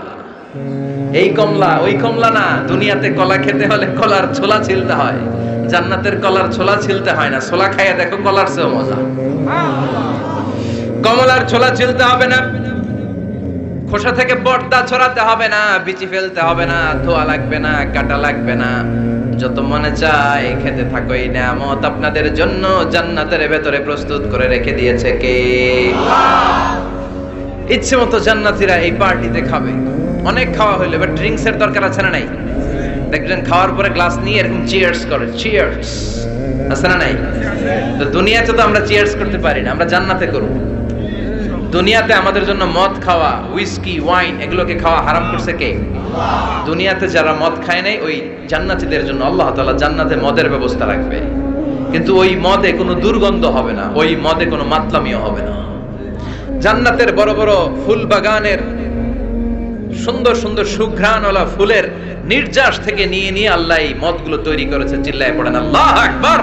এই কমলা ওই কমলা না। দুনিয়াতে কলা খেতে হলে কলার ছোলা ছিলতে হয়, জান্নাতের কলার ছোলা ছিলতে হয় না। ছোলা খাইয়া দেখো, কলার চেয়েও মজা। কমলার ছোলা ছিলতে হবে না, খোসা থেকে পর্দা ছড়াতে হবে না, বিচি ফেলতে হবে না, ধোয়া লাগবে না, কাটা লাগবে না। যত মনে চায় খেতে থাকো। এই নিয়ামত আপনাদের জন্য জান্নাতের ভেতরে প্রস্তুত করে রেখে দিয়েছে কে? ইচ্ছে মতো জান্নাতীরা এই পার্টিতে খাবে। অনেক খাওয়া হইলো, এবার ড্রিঙ্কস এর দরকার আছে না নাই? দেখবেন খাওয়ার পরে গ্লাস নিয়ে এরকম চিয়ার্স করে, চিয়ার্স আছে না নাই? তো দুনিয়াতে তো আমরা চিয়ার্স করতে পারি না, আমরা জান্নাতে করব। দুনিয়াতে আমাদের জন্য মদ খাওয়া, হুইস্কি, ওয়াইন এগুলোকে খাওয়া হারাম করছে কে? দুনিয়াতে যারা মদ খায় নাই ওই জান্নাতীদের জন্য আল্লাহ তাআলা জান্নাতে মদের ব্যবস্থা রাখবে, কিন্তু ওই মদে কোনো দুর্গন্ধ হবে না, ওই মদে কোনো মাতলামিও হবে না। জান্নাতের বড় বড় ফুল বাগানের সুন্দর সুন্দর সুঘ্রাণওয়ালা ফুলের নির্যাস থেকে নিয়ে নিয়ে আল্লাহ এই মদগুলো তৈরি করেছে। চিল্লায় পড়েন আল্লাহু আকবার।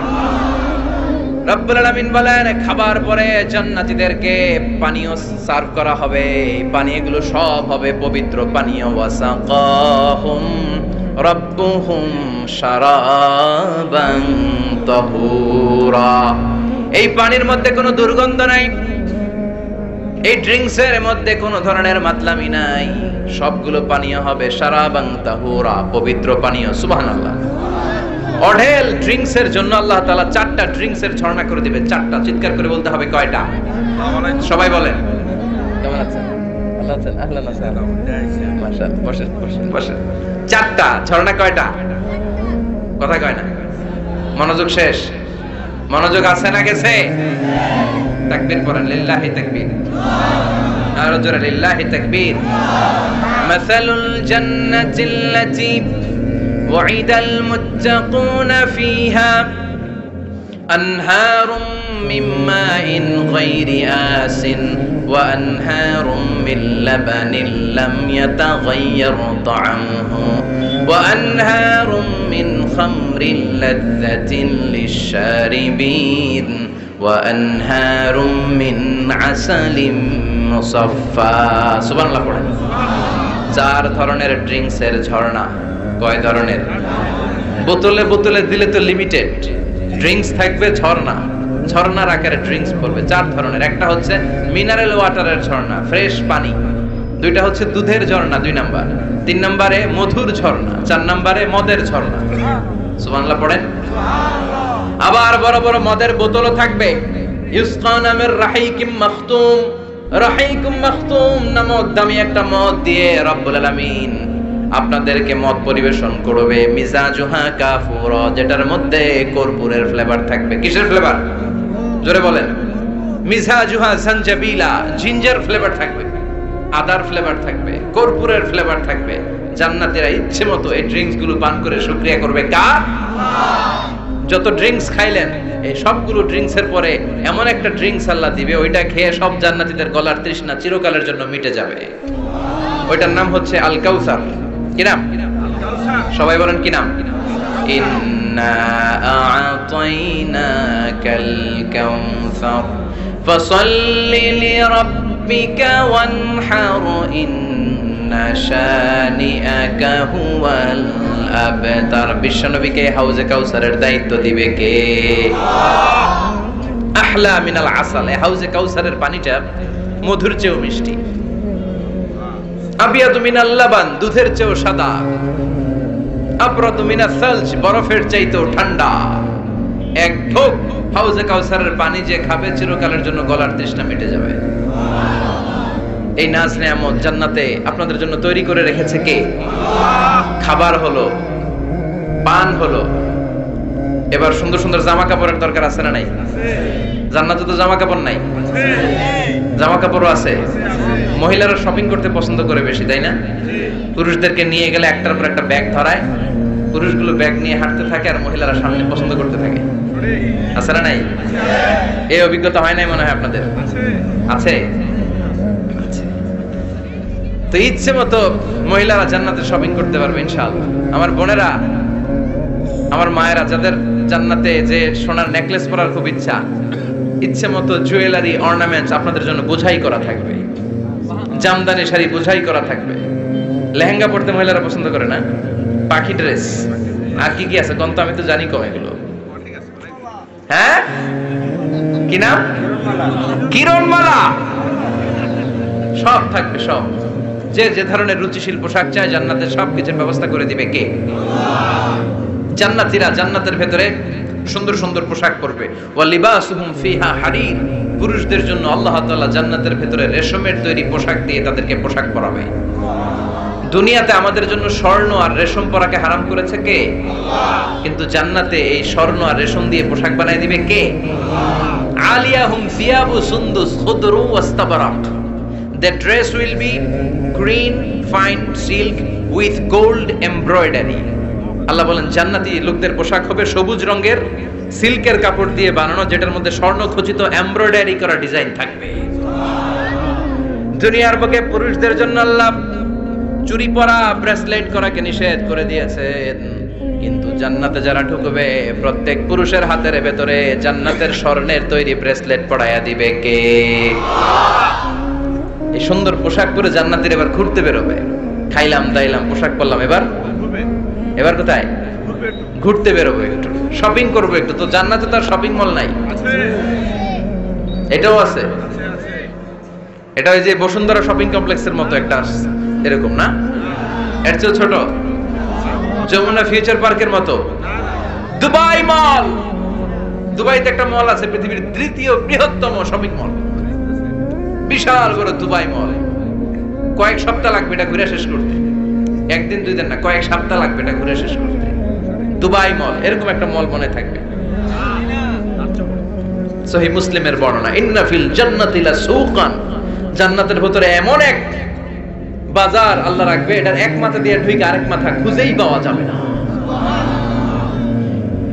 রব্বুল আলামিন বলেন খাবার পরে জান্নাতীদেরকে পানীয় সার্ভ করা হবে, পানীয়গুলো সব হবে পবিত্র পানীয়। ওয়াসাকাহুম রাব্বুহুম শারাবান তাহুরা। এই পানির মধ্যে কোনো দুর্গন্ধ নাই, এই ড্রিঙ্কসের মধ্যে কোনো ধরনের মাতলামি নাই, সবগুলো পানীয় হবে শারাবান তাহুরা, পবিত্র পানীয়। সুবহানাল্লাহ। অঢেল ড্রিঙ্কসের জন্য আল্লাহ তাআলা 4টা ড্রিঙ্কসের ঝর্ণা করে দিবে। 4টা, চিৎকার করে বলতে হবে কয়টা? সবাই বলেন। কেমন আছেন? ভালো আছেন? আহলান ওয়াসাহলান। মাশাআল্লাহ। বসেন বসেন বসেন। 4টা ঝর্ণা কয়টা? কথা কয় না। মনোযোগ শেষ। মনোযোগ আছে না গেছে? তাকবীর পড়েন, লিল্লাহি তাকবীর। আর জোরে লিল্লাহি তাকবীর। মাসালুল জান্নাতিল্লাতী وعد المتقون فيها أنهار من ماء غير آسن وأنهار من لبن لم يتغير طعمه وأنهار من خمر لذة للشاربين وأنهار من عسل مصفى سبحان الله পড়েন। 4 ধরনের ড্রিঙ্কসের ঝর্ণা। কয় ধরনের? বোতলে বোতলে দিলে তো লিমিটেড, ড্রিঙ্কস থাকবে ঝর্ণা, ঝর্ণার আকারে ড্রিঙ্কস পড়বে। 4 ধরনের। একটা হচ্ছে মিনারেল ওয়াটারের ঝর্ণা, ফ্রেশ পানি। 2টা হচ্ছে দুধের ঝর্ণা 2 নাম্বার। 3 নম্বরে মধুর ঝর্ণা। 4 নম্বরে মদের ঝর্ণা। সুবহানাল্লাহ পড়েন। আবার বড় বড় মদের বোতলও থাকবে। ইউসকা নামের রাহিকুম মাখতুম, রাহিকুম মাখতুম নামক দামি একটা মদ দিয়ে রব্বুল আলামিন আপনাদেরকে মদ পরিবেশন করবে। মিজাজুহা কাফুরা, যেটার মধ্যে কর্পূরের ফ্লেভার থাকবে। কিসের ফ্লেভার? জোরে বলেন। মিজাজুহা জানজাবিলা, জিঞ্জার ফ্লেভার থাকবে, আদার ফ্লেভার থাকবে, কর্পূরের ফ্লেভার থাকবে। জান্নাতীরা ইচ্ছে মতো এই ড্রিঙ্কস গুলো পান করে শুকরিয়া করবে কার? যত ড্রিঙ্কস খাইলেন এই সবগুলো ড্রিঙ্কস এর পরে এমন একটা ড্রিঙ্কস আল্লাহ দিবে, ওইটা খেয়ে সব জান্নাতীদের গলার তৃষ্ণা চিরকালের জন্য মিটে যাবে। ওইটার নাম হচ্ছে আল কাউসার। কি নাম? সবাই বলেন কি নাম? ইন্না আ'তাইনাকাল কাউসার ফাসাল্লি লিরাব্বিকা ওয়ানহার ইন্না শানিআকা হুয়াল আবতার। বিশ্বনবীকে হাউজে কাউসারের দায়িত্ব দিবে কে? আহলা মিনাল আসাল। হাউজে কাউসারের পানিটা মধুর চেয়েও মিষ্টি। আবিয়াদু মিনাল লাবান, দুধের চেয়েও সাদা। আবরাদু মিনাস সালজ, বরফের চাইতেও ঠান্ডা। এক ঢোক হাউজে কাউসারের পানি যে খাবে চিরকালের জন্য গলার তৃষ্ণা মিটে যাবে। এই নাজ নেয়ামত জান্নাতে আপনাদের জন্য তৈরি করে রেখেছে কে? খাবার হলো, পান হলো। এবার সুন্দর সুন্দর জামা কাপড়ের দরকার আছে না নাই? জান্নাতে তো জামা কাপড় নাই, জামা কাপড়ও আছে। মহিলারা শপিং করতে পছন্দ করে বেশি, তাই না? পুরুষদেরকে নিয়ে গেলে একটার পর একটা ব্যাগ ধরায়, পুরুষগুলো ব্যাগ নিয়ে হাঁটতে থাকে আর মহিলারা সামনে পছন্দ করতে থাকে। আছে না নাই? এই অভিজ্ঞতা হয় নাই মনে হয় আপনাদের? আছে। তো ইচ্ছে মতো মহিলারা জান্নাতে শপিং করতে পারবে ইনশাআল্লাহ। আমার বোনেরা, আমার মায়েরা, যাদের জান্নাতে যে সোনার নেকলেস পরার খুব ইচ্ছা, ইচ্ছে মতো জুয়েলারি অর্নামেন্টস আপনাদের জন্য বোঝাই করা থাকবে। জামদানি শাড়ি বোঝাই করা থাকবে। লেহেঙ্গা পরতে মহিলারা পছন্দ করে না? পাখি ড্রেস আর কি কি আছে কোন? তো আমি তো জানি কম এগুলো। হ্যাঁ, কি নাম? কিরণমালা। সব থাকবে, সব। যে যে ধরনের রুচিশীল পোশাক চায় জান্নাতে সব কিছুর ব্যবস্থা করে দিবে কে? জান্নাতীরা জান্নাতের ভেতরে সুন্দর সুন্দর পোশাক পরবে। ওয়া লিবাসুহুম ফিহা হারির, পুরুষদের জন্য আল্লাহ তাআলা জান্নাতের ভেতরে রেশমের তৈরি পোশাক দিয়ে তাদেরকে পোশাক পরাবে। দুনিয়াতে আমাদের জন্য স্বর্ণ আর রেশম পরাকে হারাম করেছে কে? কিন্তু জান্নাতে এই স্বর্ণ আর রেশম দিয়ে পোশাক বানাই দিবে কে? আলিয়াহুম সিয়াবু সুন্দুস খুদরু ওয়াস্তাবারাক, their dress will be green fine silk with gold embroidery. আল্লাহ বলেন জান্নাতি লোকদের পোশাক হবে সবুজ রঙের সিল্কের কাপড় দিয়ে বানানো, যেটার মধ্যে স্বর্ণ খচিত এমব্রয়ডারি করা ডিজাইন থাকবে। দুনিয়ার বুকে পুরুষদের জন্য আল্লাহ চুরি পরা ব্রেসলেট করাকে নিষেধ করে দিয়েছেন, কিন্তু জান্নাতে যারা ঢুকবে প্রত্যেক পুরুষের হাতের ভেতরে জান্নাতের স্বর্ণের তৈরি ব্রেসলেট পরায়া দিবে কে? এই সুন্দর পোশাক পরে জান্নাতীরা এবার ঘুরতে বেরোবে। খাইলাম দাইলাম পোশাক পরলাম, এবার কোথায়? ঘুরতে বেরোবে, একটু শপিং করবো একটু। তো জান্নাতে তো আর শপিং মল নাই, এটাও আছে। এটা ওই যে বসুন্ধরা শপিং কমপ্লেক্সের মতো একটা এরকম না, এর চেয়ে ছোট, যমুনা ফিউচার পার্কের মতো। দুবাই মল, দুবাইতে একটা মল আছে, পৃথিবীর দ্বিতীয় বৃহত্তম শপিং মল, বিশাল বড় দুবাই মল। কয়েক সপ্তাহ লাগবে এটা ঘুরে শেষ করতে, একদিন দুই দিন না, কয়েক সপ্তাহ লাগবে এটা ঘুরে শেষ করতে। দুবাই মল, এরকম একটা মল মনে থাকবে। সহিহ মুসলিমের বর্ণনা, ইন্না ফিল জান্নাতি লাসুকান, জান্নাতের ভিতরে এমন এক বাজার আল্লাহ রাখবে, এটার এক মাথা দিয়ে ঢুকে আরেক মাথা খুঁজেই পাওয়া যাবে না।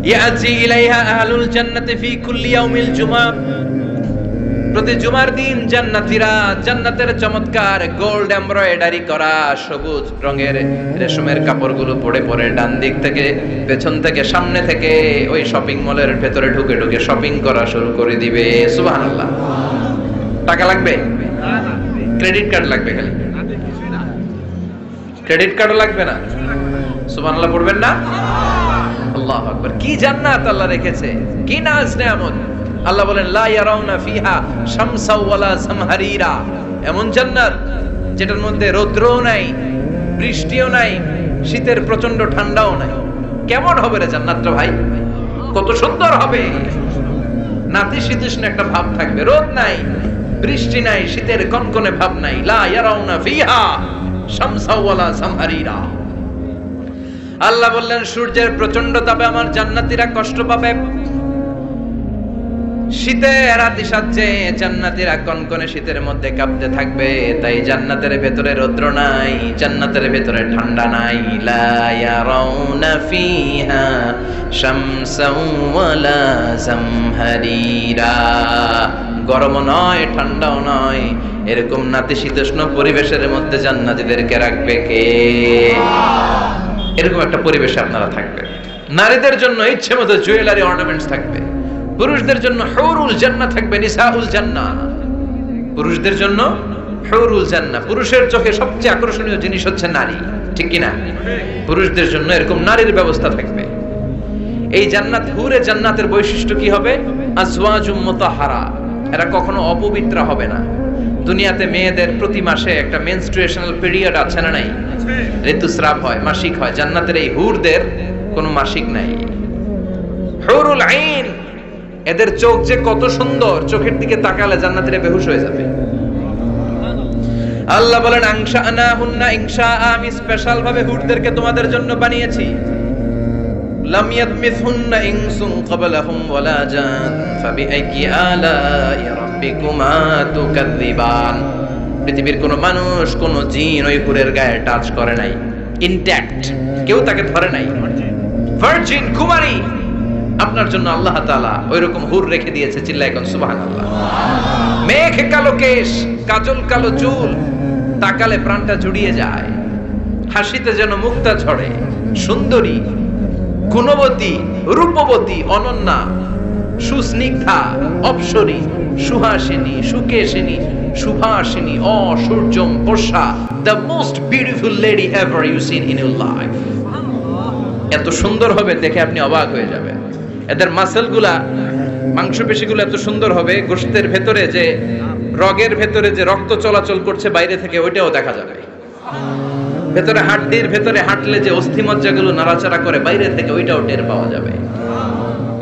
ইয়াজি ইলাইহা আহলুল জান্নাতি ফি কুল্লি ইয়াউমিল জুমআ, প্রতি জুমার দিন জান্নাতীরা জান্নাতের চমৎকার গোল্ড এমব্রয়ডারি করা সবুজ রঙের রেশমের কাপড়গুলো পরে পরে ডান দিক থেকে পেছন থেকে সামনে থেকে ওই শপিং মলের ভেতরে ঢুকে ঢুকে শপিং করা শুরু করে দিবে। সুবহানাল্লাহ। টাকা লাগবে? ক্রেডিট কার্ড লাগবে, খালি ক্রেডিট কার্ডও লাগবে না। সুবহানাল্লাহ পড়বেন না? আল্লাহু আকবার। কি জান্নাত আল্লাহ রেখেছে, কি নাজ নেয়ামত। আল্লাহ বলেন লা ইয়ারাউনা ফিহা শামসা ওয়ালা জামহারিরা, এমন জান্নাত যেটার মধ্যে রৌদ্রও নাই, বৃষ্টিও নাই, শীতের প্রচন্ড ঠান্ডাও নাই। কেমন হবে রে জান্নাতটা ভাই, কত সুন্দর হবে। নাতিশীতোষ্ণ একটা ভাব থাকবে, রোদ নাই, বৃষ্টি নাই, শীতের কনকনে ভাব নাই। লা ইয়ারাউনা ফিহা শামসা ওয়ালা জামহারিরা। আল্লাহ বললেন সূর্যের প্রচন্ড তাপে আমার জান্নাতীরা কষ্ট পাবে, শীতে রাতি সাজে জান্নাতীরা কনকনে শীতের মধ্যে কাঁপতে থাকবে। তাই জান্নাতের ভেতরে রৌদ্র নাই, জান্নাতের ভেতরে ঠান্ডা নাই। লা ইয়ারাউনা ফিহা শামসাও ওয়ালা জামহারিরা, গরম নয় ঠান্ডাও নয়, এরকম নাতিশীতোষ্ণ পরিবেশের মধ্যে জান্নাতীদেরকে রাখবে কে? এরকম একটা পরিবেশে আপনারা থাকবেন। নারীদের জন্য ইচ্ছে মতো জুয়েলারি অর্নামেন্টস থাকবে, পুরুষদের জন্য হুরুল জান্নাহ থাকবে, নিসাউল জান্নাহ। পুরুষদের জন্য হুরুল জান্নাহ, পুরুষের চোখে সবচেয়ে আকর্ষণীয় জিনিস হচ্ছে নারী, ঠিক কি না? পুরুষদের জন্য এরকম নারীর ব্যবস্থা থাকবে। এই জান্নাত, হুরে জান্নাতের বৈশিষ্ট্য কি হবে? আজওয়াজুম মুতাহহারা, এরা কখনো অপবিত্র হবে না। দুনিয়াতে মেয়েদের প্রতি মাসে একটা মেনস্ট্রুয়েশনাল পিরিয়ড আছে না নাই? ঋতুস্রাব হয়, মাসিক হয়। জান্নাতের এই হুরদের কোনো মাসিক নাই। হুরুল আইন, এদের চোখ যে কত সুন্দর, চোখের দিকে তাকালে জান্নাতীরা বেহুশ হয়ে যাবে। আল্লাহ বলেন আনশানাহুন্না ইনশাআ, আমি স্পেশাল ভাবে হুরদেরকে তোমাদের জন্য বানিয়েছি। লাম ইয়াতমিসহুন্না ইনসুন ক্বাবলাহুম ওয়ালা জান ফাবিআইয়ি আলাই রাব্বিকুমা তুকাযযিবান। পৃথিবীর কোন মানুষ, কোন জিন ওই হুরের গায়ে টাচ করে নাই, ইনট্যাক্ট, কেউ তাকে ধরে নাই। ভার্জিন কুমারী, আপনার জন্য আল্লাহ তাআলা ওইরকম হুর রেখে দিয়েছে। চিল্লায় কোন সুবহানাল্লাহ। মেঘ কালো কেশ, কাজল কালো চুল, তাকালে প্রাণটা জুড়িয়ে যায়, হাসিতে যেন মুক্তা ঝরে, সুন্দরী, গুণবতী, রূপবতী, অনন্যা, সুস্নিগ্ধা, অপ্সরী, সুহাসিনী, সুকেশিনী, সুভাসিনী, অসূর্যম পোষা, the most beautiful lady ever you seen in your life। এত সুন্দর হবে দেখে আপনি অবাক হয়ে যাবেন। এদের মাসলগুলা, মাংসপেশিগুলো এত সুন্দর হবে, গোশতের ভেতরে যে রগের ভেতরে যে রক্ত চলাচল করছে বাইরে থেকে ওইটাও দেখা যাবে। ভেতরে হাড্ডির ভেতরে হাঁটলে যে অস্থিমজ্জাগুলো নাড়াচাড়া করে বাইরে থেকে ওইটাও টের পাওয়া যাবে।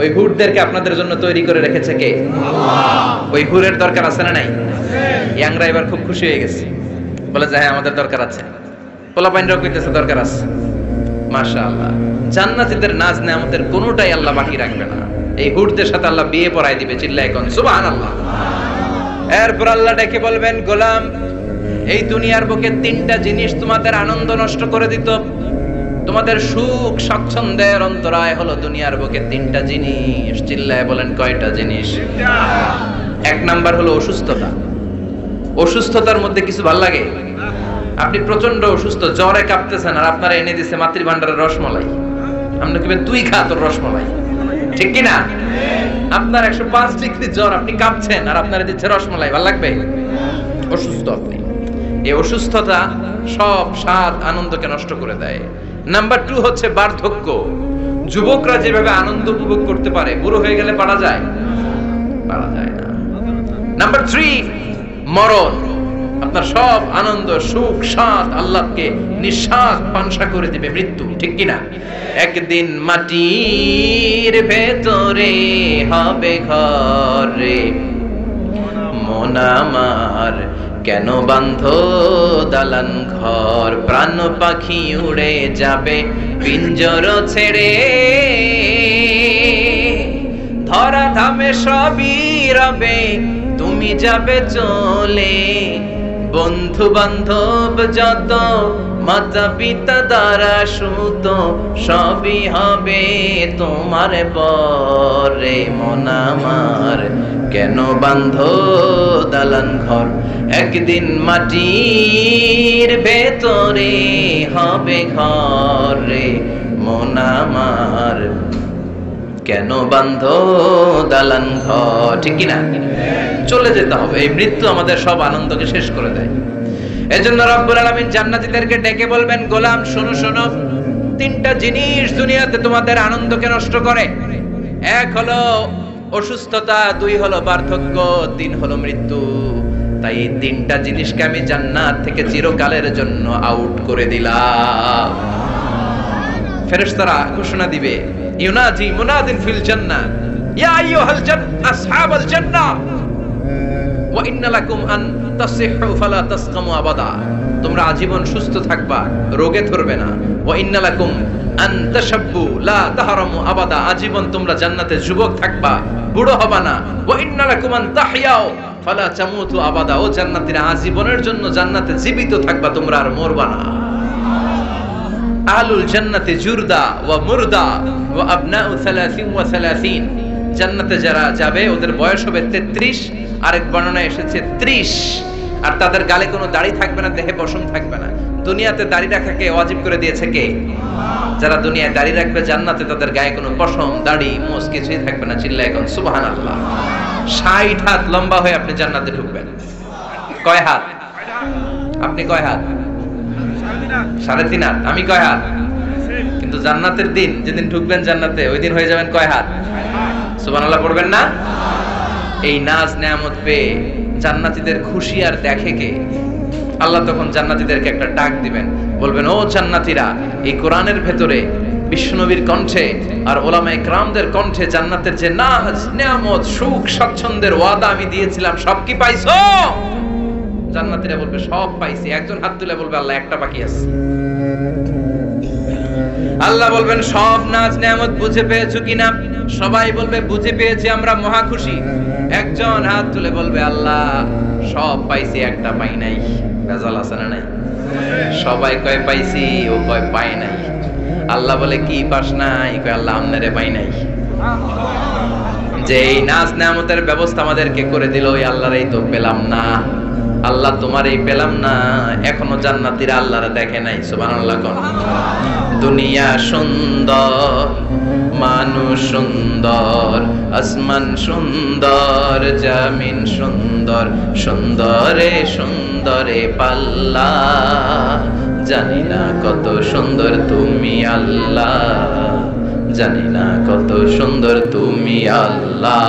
ওই হুরদেরকে আপনাদের জন্য তৈরি করে রেখেছে কে? ওই হুরের দরকার আছে না নাই? ইয়াংরা এবার খুব খুশি হয়ে গেছে, বলে যে হ্যাঁ আমাদের দরকার আছে। পোলাপাইনরাও কইতেছে দরকার আছে। মাশাআল্লাহ, জান্নাতীদের নাজ নেয়ামতের কোনোটাই আল্লাহ বাকি রাখবে না। এই হুরদের সাথে আল্লাহ বিয়ে পড়াই দিবে, চিল্লায় কোন সুবহানাল্লাহ। এরপর আল্লাহ ডেকে বলবেন, গোলাম এই দুনিয়ার বুকে তিনটা জিনিস তোমাদের আনন্দ নষ্ট করে দিত, তোমাদের সুখ স্বাচ্ছন্দ্যের অন্তরায় হলো দুনিয়ার বুকে তিনটা জিনিস। চিল্লায় বলেন কয়টা জিনিস? এক নাম্বার হলো অসুস্থতা। অসুস্থতার মধ্যে কিছু ভাল লাগে? আপনি প্রচন্ড অসুস্থ, জ্বরে কাঁপতেছেন, আর আপনারা এনে দিছে মাতৃভান্ডারের রসমলাই, আপনি কিবেন তুই খা তোর রসমলাই, ঠিক কি না? আপনার 105 ডিগ্রি জ্বর, আপনি কাঁপছেন, আর আপনারা দিচ্ছে রসমলাই, ভাল লাগবে? অসুস্থ আপনি। এই অসুস্থতা সব স্বাদ আনন্দকে নষ্ট করে দেয়। নাম্বার 2 হচ্ছে বার্ধক্য। যুবকরা যেভাবে আনন্দ উপভোগ করতে পারে, বুড়ো হয়ে গেলে পারা যায়? পারা যায় না। নাম্বার 3 মরণ। আপনার সব আনন্দ সুখ স্বাদ আল্লাহকে নিঃশ্বাস পানসা করে দিবে মৃত্যু, ঠিক কি না? একদিন মাটির ভেতরে হবে ঘর রে মন আমার, কেন বান্ধ দালান ঘর, প্রাণ পাখি উড়ে যাবে পিঞ্জর ছেড়ে, ধরা ধামে সবই রবে তুমি যাবে চলে, বন্ধু বান্ধব যত মাতা পিতা দ্বারা সুত সবই হবে তোমার পরে মন আমার, কেন বান্ধ দালান ঘর, একদিন মাটির ভেতরে হবে ঘর রে মন আমার, কেন বান্ধ দালান ঘর, ঠিক কিনা? চলে যেতে হবে। এই মৃত্যু আমাদের সব আনন্দকে শেষ করে দেয়। এজন্য রব্বুল আলামিন জান্নাতীদেরকে ডেকে বলবেন, গোলাম শোনো শোনো, তিনটা জিনিস দুনিয়াতে তোমাদের আনন্দকে নষ্ট করে। এক হলো অসুস্থতা, 2 হলো বার্ধক্য, 3 হলো মৃত্যু। তাই এই তিনটা জিনিসকে আমি জান্নাত থেকে চিরকালের জন্য আউট করে দিলাম। ফেরেশতারা ঘোষণা দিবে, ইউনাজি মুনাদিন ফিল জান্নাহ, ইয়া আইয়ুহাল আসহাবাল জান্নাহ ওয়া ইন্না লাকুম আন তাসিহু ফালা তাসকামু আবাদা, তোমরা আজীবন সুস্থ থাকবা, রোগে ধরবে না। ওয়া ইন্না লাকুম আন তাশাব্বু লা তাহরামু আবাদা, আজীবন তোমরা জান্নাতে যুবক থাকবা, বুড়ো হবা না। ওয়া ইন্না লাকুম আন তাহইয়াও ফালা তামুতু আবাদা, ও জান্নাতীরা আজীবনের জন্য জান্নাতে জীবিত থাকবা, তোমরা আর মরবা না। আহলুল জান্নাতি জুরদা ওয়া মুরদা ওয়া আবনাউ 30 ওয়া 30, জান্নাতে যারা যাবে ওদের বয়স হবে 33, আরেক বর্ণনায় এসেছে 30, আর তাদের গালে কোনো দাড়ি থাকবে না, দেহে পশম থাকবে না। দুনিয়াতে দাড়ি রাখাকে ওয়াজিব করে দিয়েছে কে? যারা দুনিয়ায় দাড়ি রাখবে, জান্নাতে তাদের গায়ে কোনো পশম দাড়ি মোজ কিছুই থাকবে না। চিল্লায় এখন সুবহানাল্লাহ। 60 হাত লম্বা হয়ে আপনি জান্নাতে ঢুকবেন। কয় হাত? আপনি কয় হাত? 3.5 হাত। আমি কয় হাত? কিন্তু জান্নাতের দিন যেদিন ঢুকবেন জান্নাতে, ওই দিন হয়ে যাবেন কয় হাত? সুবহানাল্লাহ পড়বেন না? এই নাজ নেয়ামত পেয়ে জান্নাতীদের খুশি আর দেখে কে? আল্লাহ তখন জান্নাতীদেরকে একটা ডাক দিবেন, বলবেন, ও জান্নাতীরা, এই কোরআনের ভেতরে বিশ্বনবীর কণ্ঠে আর ওলামায়ে কেরামদের কণ্ঠে জান্নাতের যে নাজ নেয়ামত সুখ স্বাচ্ছন্দ্যের ওয়াদা আমি দিয়েছিলাম, সব কি পাইছো? জান্নাতীরা বলবে, সব পাইছি। একজন হাত তুলে বলবে, আল্লাহ একটা বাকি আছে। আল্লাহ বলবেন, সব নাজ নেয়ামত বুঝে পেয়েছো কিনা? সবাই বলবে, বুঝে পেয়েছি, আমরা মহা খুশি। একজন হাত তুলে বলবে, আল্লাহ সব পাইছি, একটা পাই নাই। ভেজাল আছে না নাই? সবাই কয় পাইছি, ও কয় পাই নাই। আল্লাহ বলে, কি পাস নাই? কয়, আল্লাহ আমনেরে পাই নাই। যে এই নাজ নেয়ামতের ব্যবস্থা আমাদেরকে করে দিল, ওই আল্লাহরই তো পেলাম না। আল্লাহ তোমার এই পেলাম না, এখনো জান্নাতীরা আল্লাহরে দেখে নাই। সুবহানাল্লাহ কোন? দুনিয়া সুন্দর, মানুষ সুন্দর, আসমান সুন্দর, জমিন সুন্দর, সুন্দরে সুন্দরে পাল্লা, জানি না কত সুন্দর তুমি আল্লাহ, জানি না কত সুন্দর তুমি আল্লাহ,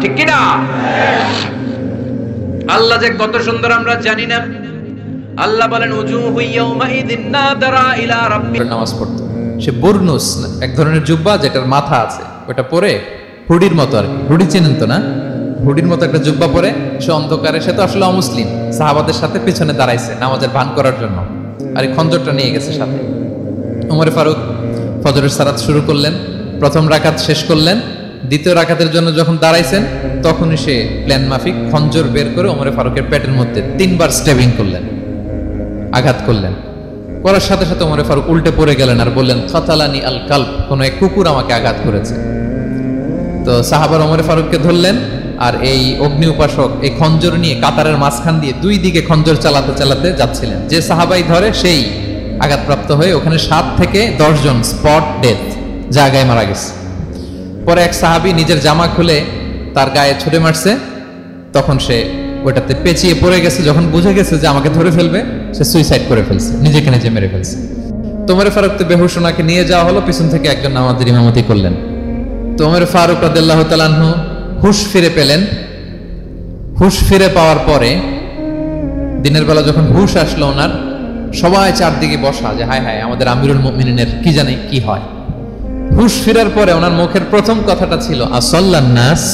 ঠিক কি না? আল্লাহ যে কত সুন্দর আমরা জানি না। আল্লাহ বলেন, উজুহু ইয়াউমাইযিন নাযিরা ইলা রাব্বি, নামাজ পড়তো। সে বুরনুস, এক ধরনের জুব্বা যেটার মাথা আছে, ওটা পরে হুডির মতো, আর কি হুডি চেনেন তো না? হুডির মতো একটা জুব্বা পরে সে অন্ধকারে, সে তো আসলে অমুসলিম, সাহাবাদের সাথে পেছনে দাঁড়াইছে নামাজের ভান করার জন্য। আর এই খঞ্জরটা নিয়ে গেছে সাথে। ওমর ফারুক ফজরের সালাত শুরু করলেন, প্রথম রাকাত শেষ করলেন, দ্বিতীয় রাকাতের জন্য যখন দাঁড়াইছেন তখনই সে প্ল্যান মাফিক খঞ্জর বের করে ওমর ফারুকের পেটের মধ্যে 3 বার স্টেবিং করলেন, আঘাত করলেন। করার সাথে সাথে ওমর ফারুক উল্টে পড়ে গেলেন আর বললেন, কাতালানি আল কালব, কোন এক কুকুর আমাকে আঘাত করেছে। তো সাহাবার ওমর ফারুককে ধরলেন, আর এই অগ্নি উপাসক এই খঞ্জর নিয়ে কাতারের মাঝখান দিয়ে 2 দিকে খঞ্জর চালাতে চালাতে যাচ্ছিলেন। যে সাহাবাই ধরে সেই আঘাতপ্রাপ্ত হয়ে ওখানে 7 থেকে 10 জন স্পট ডেথ, জায়গায় মারা গেছে। পরে এক সাহাবী নিজের জামা খুলে তার গায়ে ছুঁড়ে মারছে, তখন সে ওটাতে পেঁচিয়ে পড়ে গেছে। যখন বুঝে গেছে যে আমাকে ধরে ফেলবে, সে সুইসাইড করে ফেলছে, নিজেকে নিজে মেরে ফেলছে। ওমর ফারুক তো বেহুশ, ওনাকে নিয়ে যাওয়া হলো, পিছন থেকে একজন নামাজের ইমামতি করলেন। তো ওমর ফারুক রাদিয়াল্লাহু তাআলা আনহু হুঁশ ফিরে পেলেন। হুঁশ ফিরে পাওয়ার পরে দিনের বেলা যখন হুঁশ আসলো ওনার, সবাই চারদিকে বসা যে হায় হায় আমাদের আমিরুল মুমিনিনের কি জানি কি হয়। হুঁশ ফেরার পরে ওনার মুখের প্রথম কথাটা ছিল আসাল্লান নাস,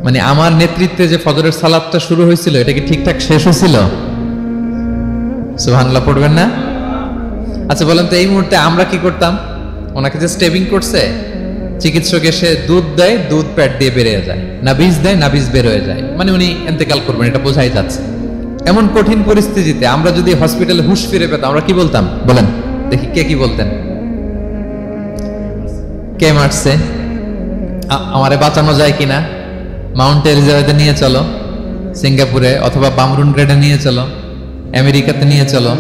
মানে আমার নেতৃত্বে যে ফজরের সালাতটা শুরু হয়েছিল এটা কি ঠিকঠাক শেষ হয়েছিল? সুবহানাল্লাহ পড়বেন না? আচ্ছা বলেন তো এই মুহূর্তে আমরা কি করতাম? ওনাকে যে স্টেবিং করছে, চিকিৎসক এসে দুধ দেয়, দুধ পেট দিয়ে বেরিয়ে যায়, নাবিজ দেয়, নাবিজ বের হয়ে যায়, মানে উনি ইন্তেকাল করবেন, এটা বোঝাই যাচ্ছে। এমন কঠিন পরিস্থিতিতে আমরা যদি হসপিটালে হুঁশ ফিরে পেতাম, আমরা কি বলতাম বলেন দেখি? কে কি বলতেন? কে মারছে, আমারে বাঁচানো যায় কিনা, মাউন্ট এলিজাবেথে নিয়ে চলো, সিঙ্গাপুরে অথবা বামরুন গ্রেডে নিয়ে চলো, আমেরিকাতে নিয়ে চলো,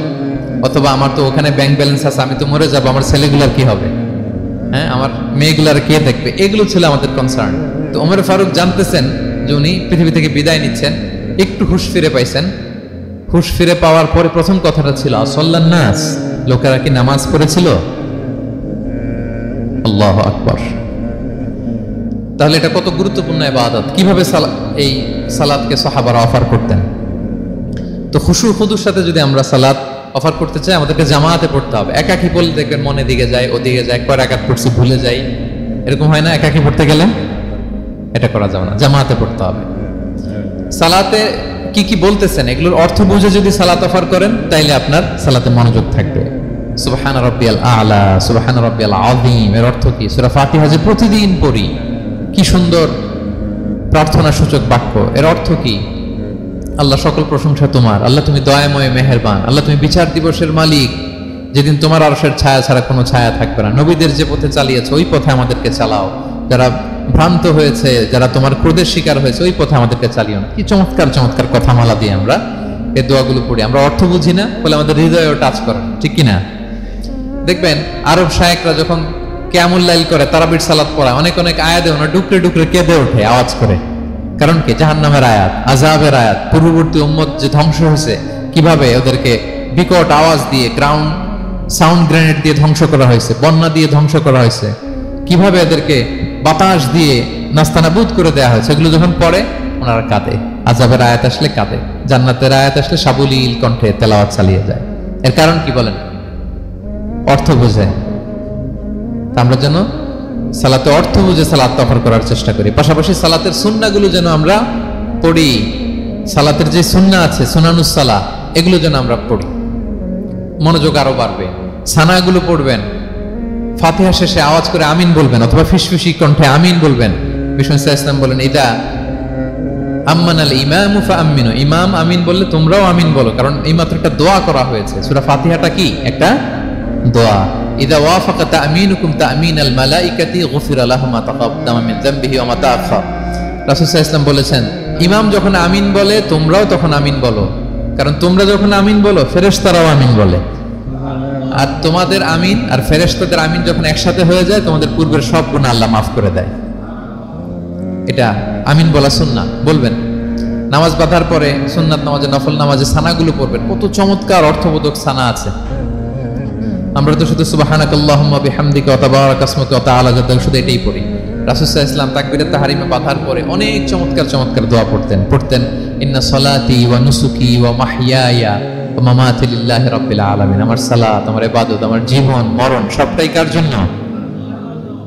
অথবা আমার তো ওখানে ব্যাংক ব্যালেন্স আছে, আমি তো মরে যাবো, আমার ছেলেগুলার কি হবে, হ্যাঁ আমার মেয়েগুলার কে দেখবে, এগুলো ছিল আমাদের কনসার্ন। তো ওমর ফারুক জানতেছেন যে উনি পৃথিবী থেকে বিদায় নিচ্ছেন, একটু হুঁশ ফিরে পাইছেন। হুঁশ ফিরে পাওয়ার পরে প্রথম কথাটা ছিল আসাল্লান নাস, লোকেরা কি নামাজ পড়েছিল? আল্লাহু আকবার। তাহলে এটা কত গুরুত্বপূর্ণ ইবাদত, কিভাবে এই সালাতকে সাহাবারা অফার করতেন। তো খুশু খুদুর সাথে যদি আমরা সালাত অফার করতে চাই, আমাদেরকে জামাতে পড়তে হবে। একাকি পড়লে দেখবেন মনে দিকে যায়, ওদিকে যায়, কয় রাকাত পড়ছি ভুলে যাই, এরকম হয় না? একাকি পড়তে গেলে এটা করা যাবে না, জামাতে পড়তে হবে। সালাতে কি কি বলতেছেন এগুলোর অর্থ বুঝে যদি সালাত অফার করেন, তাইলে আপনার সালাতে মনোযোগ থাকবে। সুবহান রাব্বিয়াল আলা, সুবহান রাব্বিয়াল আযীম, এর অর্থ কি? সূরা ফাতিহা যে প্রতিদিন পড়ি, কি সুন্দর প্রার্থনা সূচক বাক্য, এর অর্থ কি? আল্লাহ সকল প্রশংসা তোমার, আল্লাহ তুমি দয়াময় মেহেরবান, আল্লাহ তুমি বিচার দিবসের মালিক, যেদিন তোমার আরশের ছায়া ছাড়া কোনো ছায়া থাকবে না। নবীদের যে পথে চালিয়েছে ওই পথে আমাদেরকে চালাও, যারা ভ্রান্ত হয়েছে, যারা তোমার ক্রোধের শিকার হয়েছে ওই পথে আমাদেরকে চালিও না। কি চমৎকার চমৎকার কথামালা দিয়ে আমরা এই দোয়াগুলো পড়ি। আমরা অর্থ বুঝি না বলে আমাদের হৃদয়েও টাচ করে, ঠিক কিনা? দেখবেন আরব শায়েকরা যখন কিয়ামুল লাইল করে, তারাবির সালাত পড়ায়, অনেক অনেক আয়াতে ওরা ডুকরে ডুকরে কেঁদে ওঠে আওয়াজ করে। কারণ কি? জাহান্নামের আয়াত, আযাবের আয়াত, পূর্ববর্তী উম্মত যে ধ্বংস হয়েছে, কিভাবে ওদেরকে বিকট আওয়াজ দিয়ে, গ্রাউন্ড সাউন্ড গ্রেনেড দিয়ে ধ্বংস করা হয়েছে, বন্যা দিয়ে ধ্বংস করা হয়েছে, কিভাবে এদেরকে বাতাস দিয়ে নাস্তানাবুদ করে দেওয়া হয়েছে, এগুলো যখন পড়ে ওনারা কাঁদে। আযাবের আয়াত আসলে কাঁদে, জান্নাতের আয়াত আসলে সাবলীল কণ্ঠে তেলাওয়াত চালিয়ে যায়। এর কারণ কি বলেন? অর্থ বুঝে। আমরা যেন সালাতে অর্থ বুঝে সালাত অফার করার চেষ্টা করি। পাশাপাশি সালাতের সুন্নাহগুলো যেন আমরা পড়ি, সালাতের যে সুন্নাহ আছে, সুনানুস সালাহ, এগুলো যেন আমরা পড়ি, মনোযোগ আরো বাড়বে। সানাগুলো পড়বেন, ফাতিহা শেষে আওয়াজ করে আমিন বলবেন, অথবা ফিসফিসি কণ্ঠে আমিন বলবেন। বিষ্ণু ইসলাম বলেন, ইদা আম্মানাল ইমামু ফাআমিনু, ইমাম আমিন বললে তোমরাও আমিন বলো, কারণ এই মাত্র একটা দোয়া করা হয়েছে। সূরা ফাতিহাটা কি? একটা দোয়া। ইদা ওয়াফাকা তা'মিনুকুম তা'মিনাল মালাইকাতি গুফিরা লাহু মা তাকাদ্দামা মিন যামবিহি ওয়া মা তাআখার। রাসূল সাল্লাল্লাহু আলাইহি ওয়াসাল্লাম বলেছেন, ইমাম যখন আমিন বলে তোমরাও তখন আমিন বলো, কারণ তোমরা যখন আমিন বলো ফেরেশতারাও আমিন বলে। আর তোমাদের আমিন আর ফেরেশতাদের আমিন যখন একসাথে হয়ে যায়, তোমাদের পূর্বের সব গুনাহ আল্লাহ মাফ করে দেয়। এটা আমিন বলা সুন্নাহ, বলবেন। নামাজ বাঁধার পরে সুন্নাত নামাজে, নফল নামাজে সানাগুলো পড়বেন, কত চমৎকার অর্থবোধক সানা আছে। আমরা তো শুধু সুবহানাকাল্লাহুম্মা বিহামদিকা ওয়া তাবারাকা ইসমুকা ওয়া তাআলা জাদ্দুকা শুধু এটাই পড়ি। রাসূল সাল্লাল্লাহু আলাইহি ওয়াসাল্লাম তাকবীরে তাহরিমে বাঁধার পরে অনেক চমৎকার চমৎকার দোয়া পড়তেন। ইন্না সলাতি ওয়া নুসুকি ওয়া মাহইয়ায়া ওয়া মামাতি লিল্লাহি রাব্বিল আলামিন। আমার সালাত, আমার ইবাদত, আমার জীবন মরণ সবটাই কার জন্য?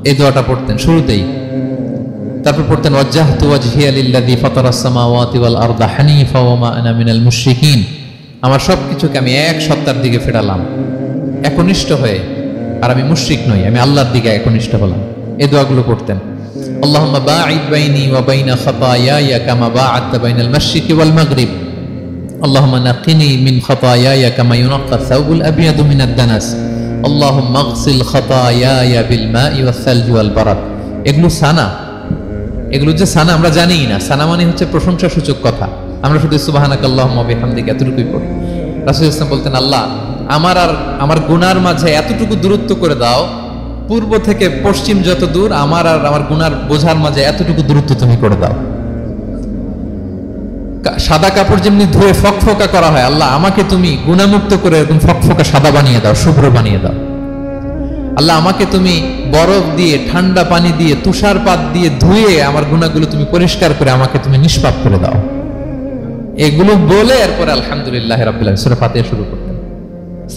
এই দোয়াটা পড়তেন শুরুতেই। তারপর পড়তেন ওয়াজ্জাহতু ওয়াজহিয়া লিল্লাযী ফাতারাস সামাওয়াতি ওয়াল আরদা হানিফা ওয়া মা আনা মিনাল মুশরিকিন। আমার সবকিছুকে আমি এক সত্তার দিকে ফেরালাম একনিষ্ঠ হয়ে, আর আমি মুশরিক নই, আমি আল্লাহর দিকে একনিষ্ঠ হলাম। এই দোয়াগুলো পড়তেন। আল্লাহুম্মা বাঈদ বাইনি ওয়া বাইনা খাতায়ায়া কামা বাআদতা বাইনাল মাশরিকি ওয়াল মাগরিব। আল্লাহুম্মা নাক্কিনি মিন খাতায়ায়া কামা ইউনাক্কা আস-সাওবুল আবয়াদু মিনাদ দানাস। আল্লাহুম্মা আগসিল খাতায়ায়া বিল মাই ওয়াস সালজি ওয়াল বারাদ। এগুলো সানা, এগুলো যে সানা আমরা জানিই না। সানা মানে হচ্ছে প্রশংসাসূচক কথা। আমরা শুধু সুবহানাকাল্লাহুম্মা ওয়া বিহামদিকা এতটুকুই পড়ি। রাসূল ইসলাম বলতেন, আল্লাহ আমার আর আমার গুনার মাঝে এতটুকু দূরত্ব করে দাও, পূর্ব থেকে পশ্চিম যত দূর, আমার আর আমার গুনার বোঝার মাঝে এতটুকু দূরত্ব তুমি করে দাও। সাদা কাপড় যেমনি ধুয়ে ফকফকা করা হয়, আল্লাহ আমাকে তুমি গুনামুক্ত করে এরকম ফকফকা সাদা বানিয়ে দাও, শুভ্র বানিয়ে দাও। আল্লাহ আমাকে তুমি বরফ দিয়ে, ঠান্ডা পানি দিয়ে, তুষারপাত দিয়ে ধুয়ে আমার গুনাহগুলো তুমি পরিষ্কার করে আমাকে তুমি নিষ্পাপ করে দাও। এগুলো বলে এরপরে আলহামদুলিল্লাহ রাব্বিল আলামিন সূরা ফাতিহা শুরু করতেন।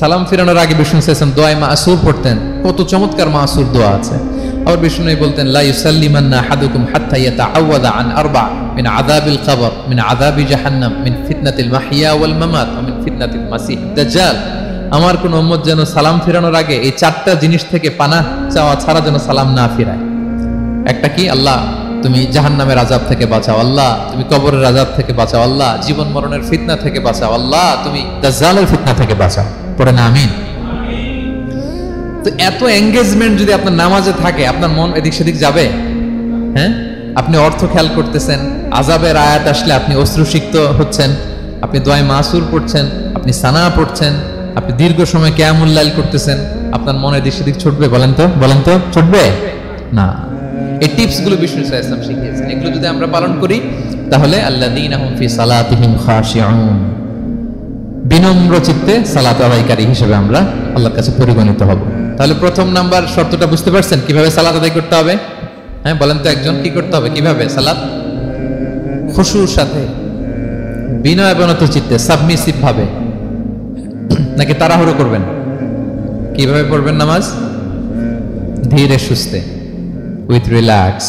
সালাম ফিরানোর আগে বিষ্ণু সাল্লাল্লাহু দোয়া মাসুর পড়তেন। কত চমৎকার মাসুর দোয়া আছে। আবার বিষ্ণু বলতেন, লা ইউসাল্লিমান্না আহাদুকুম হাত্তা ইয়াতাআওয়াদা আন আরবা মিন আযাবিল কবর, মিন আযাবি জাহান্নাম, মিন ফিতনাতিল মাহইয়া ওয়াল মামাত ওয়া মিন ফিতনাতিল মাসিহিদ দাজ্জাল। আমার কোন উম্মত যেন সালাম ফিরানোর আগে এই চারটা জিনিস থেকে পানাহ চাওয়া ছাড়া যেন সালাম না ফিরায়। একটা কি? আল্লাহ তুমি জাহান্নামের আযাব থেকে বাঁচাও, আল্লাহ তুমি কবরের আযাব থেকে বাঁচাও, আল্লাহ জীবন মরণের ফিতনা থেকে বাঁচাও, আল্লাহ তুমি দাজ্জালের ফিতনা থেকে বাঁচাও। পড়ে না আমিন? তো এত এঙ্গেজমেন্ট যদি আপনার নামাজে থাকে, আপনার মন এদিক সেদিক যাবে? হ্যাঁ, আপনি অর্থ খেয়াল করতেছেন, আযাবের আয়াত আসলে আপনি অশ্রুসিক্ত হচ্ছেন, আপনি দোয়া মাসুর পড়ছেন, আপনি সানা পড়ছেন, আপনি দীর্ঘ সময় কিয়ামুল লাইল করতেছেন, আপনার মন এদিক সেদিক ছুটবে? বলেন তো ছুটবে না। এই টিপস গুলো বিষ্ণু সাল্লাল্লাহু আলাইহি ওয়াসাল্লাম শিখিয়েছেন। এগুলো যদি আমরা পালন করি তাহলে আল্লাযীনা হুম ফি সালাতিহিম খাশিউন, বিনম্র চিত্তে সালাত আদায়কারী হিসেবে আমরা আল্লাহর কাছে পরিগণিত হব। তাহলে প্রথম নাম্বার শর্তটা বুঝতে পারছেন কিভাবে সালাত আদায় করতে হবে? হ্যাঁ বলেন তো একজন, কি করতে হবে? কিভাবে সালাত? খুশুর সাথে, বিনয় বিনত চিত্তে, সাবমিসিভ ভাবে, নাকি তাড়াহুড়ো করবেন? কিভাবে পড়বেন নামাজ? ধীরে সুস্থে, উইথ রিল্যাক্স।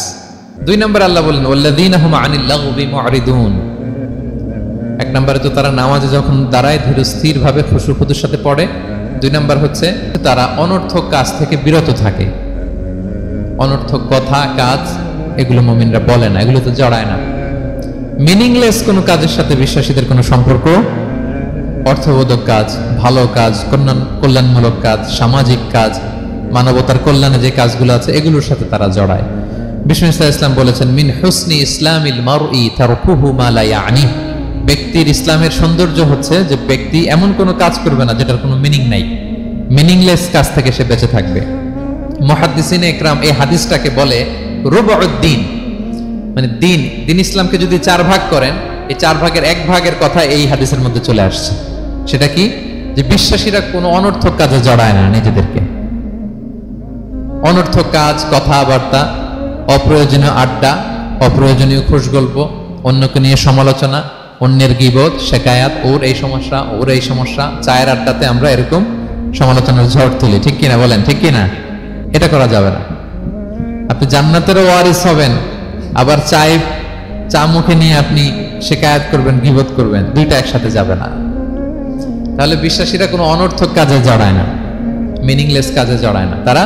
দুই নম্বর আল্লাহ বলেন ওয়াল্লাযীনা হুম আনিল লাগবি মুআরিদুন। এক নম্বরে তো তারা নামাজে যখন দাঁড়ায় ধীর স্থির ভাবে খুশু খুদুর সাথে পড়ে। দুই নম্বর হচ্ছে তারা অনর্থক কাজ থেকে বিরত থাকে। অনর্থক কথা, কাজ এগুলো মুমিনরা বলে না, এগুলো তো জড়ায় না। মিনিংলেস কোনো কাজের সাথে বিশ্বাসীদের কোনো সম্পর্ক, অর্থবোধক কাজ, ভালো কাজ, কল্যাণমূলক কাজ, সামাজিক কাজ, মানবতার কল্যাণে যে কাজগুলো আছে এগুলোর সাথে তারা জড়ায়। বিষ্ণু ইসলাম বলেছেন, মিন হুসনি ইসলামিল মারই তারকুহু মা লা ইয়ানি। ব্যক্তির ইসলামের সৌন্দর্য হচ্ছে যে ব্যক্তি এমন কোনো কাজ করবে না যেটার কোনো মিনিং নাই, মিনিংলেস কাজ থেকে সে বেঁচে থাকবে। মুহাদ্দিসিনে ইকরাম এই হাদিসটাকে বলে রুবউদ্দিন, মানে দিন ইসলামকে যদি 4 ভাগ করেন, এই 4 ভাগের 1 ভাগের কথা এই হাদিসের মধ্যে চলে আসছে। সেটা কি? যে বিশ্বাসীরা কোনো অনর্থক কাজে জড়ায় না নিজেদেরকে। অনর্থক কাজ, কথাবার্তা, অপ্রয়োজনীয় আড্ডা, অপ্রয়োজনীয় খুশগল্প, অন্যকে নিয়ে সমালোচনা, অন্যের গীবত, শেকায়াত, ওর এই সমস্যা, ওর এই সমস্যা, চায়ের আড্ডাতে আমরা এরকম সমালোচনার ঝড় তুলি, ঠিক কিনা বলেন? ঠিক কিনা? এটা করা যাবে না। আপনি জান্নাতেরও ওয়ারিস হবেন, আবার চা মুখে নিয়ে আপনি শেকায়াত করবেন, গীবত করবেন, দুইটা একসাথে যাবে না। তাহলে বিশ্বাসীরা কোনো অনর্থক কাজে জড়ায় না, মিনিংলেস কাজে জড়ায় না, তারা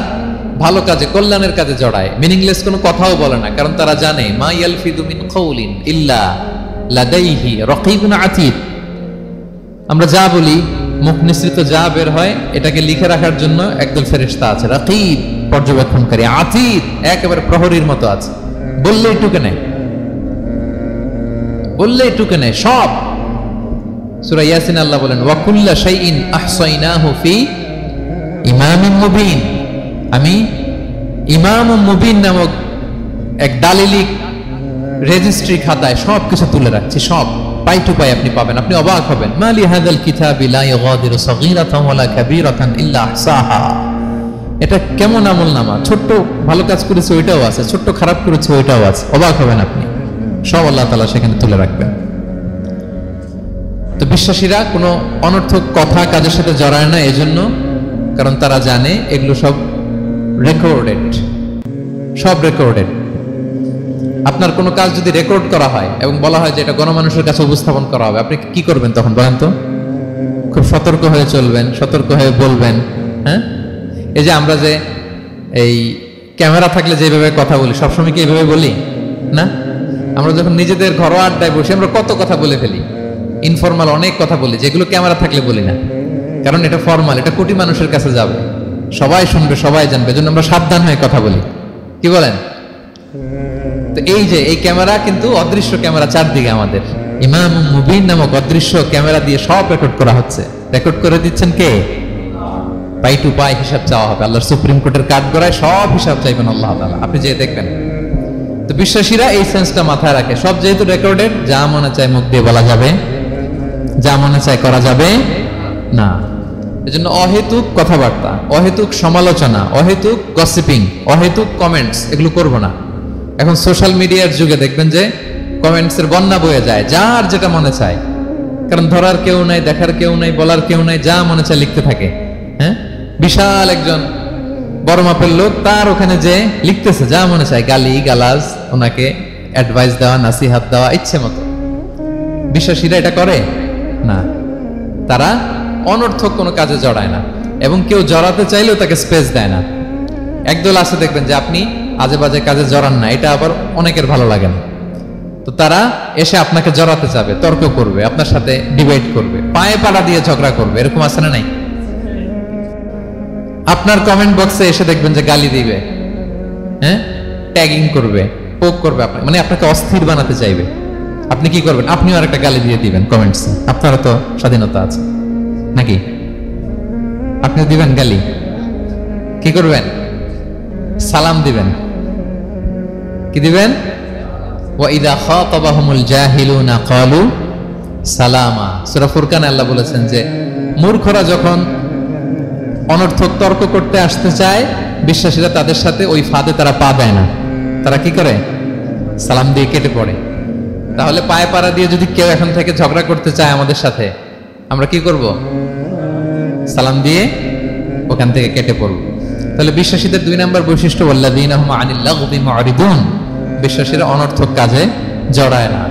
ভালো কাজে, কল্যাণের কাজে জড়ায়। মিনিংলেস কোনো কথাও বলে না, কারণ তারা জানে মা ইয়ালফিদু মিন কাউলিন ইল্লা লাদাইহি রাকিবুন আতীদ। আমরা যা বলি, মুখ নিঃসৃত যা বের হয়, এটাকে লিখে রাখার জন্য একদল ফেরেশতা আছে, রাকিব পর্যবেক্ষণকারী, আতীদ একেবারে প্রহরীর মতো আছে। বললেই টুকে নেয় সব। সূরা ইয়াসিন আল্লাহ বলেন ওয়া কুল্লা শাইইন আহসাইনাহু ফি ইমামিন মুবিন। আমি ইমামুম মুবিন নামক এক দালিলিক রেজিস্ট্রি খাতায় সব কিছু তুলে রাখছি, সব পাই টু পাই আপনি পাবেন, আপনি অবাক হবেন। মালি হাযাল কিতাবি লা ইগাদিরু সাগীরাতান ওয়ালা কাবীরাতান ইল্লা আহসাহা। এটা কেমন আমলনামা, ছোট্ট ভালো কাজ করেছে ওইটাও আছে, ছোট্ট খারাপ করেছে ওইটাও আছে, অবাক হবেন আপনি। সব আল্লাহ তাআলা সেখানে তুলে রাখবেন। তো বিশ্বাসীরা কোনো অনর্থক কথা কাজের সাথে জড়ায় না, এজন্য কারণ তারা জানে এগুলো সব রেকর্ডেড, সব রেকর্ডেড। আপনার কোনো কাজ যদি রেকর্ড করা হয় এবং বলা হয় যে এটা গণমানুষের কাছে উপস্থাপন করা হবে, আপনি কি করবেন তখন বলেন তো? খুব সতর্ক হয়ে চলবেন, সতর্ক হয়ে বলবেন। হ্যাঁ, এই যে আমরা যে এই ক্যামেরা থাকলে যেভাবে কথা বলি, সবসময় কি এইভাবে বলি না? আমরা যখন নিজেদের ঘরোয়া আড্ডায় বসে আমরা কত কথা বলে ফেলি, ইনফরমাল অনেক কথা বলি, যেগুলো ক্যামেরা থাকলে বলি না। কারণ এটা ফরমাল, এটা কোটি মানুষের কাছে যাবে, সবাই শুনবে, সবাই জানবে, এজন্য আমরা সাবধান হয়ে কথা বলি। কি বলেন? তো এই যে এই ক্যামেরা কিন্তু অদৃশ্য ক্যামেরা চারদিকে আমাদের, ইমাম মুবিন নামক অদৃশ্য ক্যামেরা দিয়ে সব রেকর্ড করা হচ্ছে। রেকর্ড করে দিচ্ছেন কে? পাই টু পাই হিসাব চাওয়া হবে। আল্লাহর সুপ্রিম কোর্টের কাঠগড়ায় সব হিসাব চাইবেন আল্লাহ তাআলা, আপনি যে দেখবেন। তো বিশ্বাসীরা এই সেন্সটা মাথায় রাখে, সব যেহেতু রেকর্ডেড, যা মনে চায় মুখ দিয়ে বলা যাবে, যা মনে চায় করা যাবে না। এজন্য অহেতুক কথাবার্তা, অহেতুক সমালোচনা, অহেতুক গসিপিং, অহেতুক কমেন্টস এগুলো করব না। এখন সোশ্যাল মিডিয়ার যুগে দেখবেন যে কমেন্টস এর বন্যা বয়ে যায়, যার যেটা মনে চায়। কারণ ধরার কেউ নাই, দেখার কেউ নাই, বলার কেউ নাই, যা মনে চায় লিখতে থাকে। হ্যাঁ, বিশাল একজন বড় মাপের লোক, তার ওখানে যে লিখতেছে যা মনে চায়, গালি গালাজ, ওনাকে অ্যাডভাইস দেওয়া, নাসিহাত দেওয়া ইচ্ছে মতো। বিশ্বাসীরা এটা করে না, তারা অনর্থক কোনো কাজে জড়ায় না, এবং কেউ জড়াতে চাইলেও তাকে স্পেস দেয় না। একদল আছে দেখবেন যে আপনি আজে বাজে কাজে জড়ান না, এটা আবার অনেকের ভালো লাগে না। তো তারা এসে আপনাকে জড়াতে চাবে, তর্ক করবে, আপনার সাথে ডিবেট করবে, পায়ে পাড়া দিয়ে ঝগড়া করবে, এরকম আছে না নাই? আপনার কমেন্ট বক্সে এসে দেখবেন যে গালি দিবে, হ্যাঁ, ট্যাগিং করবে, পোক করবে, আপনাকে মানে আপনাকে অস্থির বানাতে চাইবে। আপনি কি করবেন? আপনিও আরেকটা গালি দিয়ে দিবেন কমেন্টসে। আপনারও তো স্বাধীনতা আছে নাকি? আপনি দিবেন গালি, কি করবেন? সালাম দিবেন। কি দিবেন? ওয়াইদা খাতাবাহুমুল জাহিলুনা ক্বালু সালামা। সূরা ফুরকানে আল্লাহ বলেছেন যে মূর্খরা যখন অনর্থক তর্ক করতে আসতে চায়, বিশ্বাসীরা তাদের সাথে ওই ফাঁদে তারা পা দেয় না। তারা কি করে? সালাম দিয়ে কেটে পড়ে। তাহলে পায়ে পাড়া দিয়ে যদি কেউ এখন থেকে ঝগড়া করতে চায় আমাদের সাথে, আমরা কি করব? সালাম দিয়ে ওখান থেকে কেটে পড়ব। তাহলে বিশ্বাসীদের 2 নম্বর বৈশিষ্ট্য, ওয়াল্লাযীনা হুম আনিল লাগবি মুরিদুন, বিশ্বাসীরা অনর্থক কাজে জড়ায় না।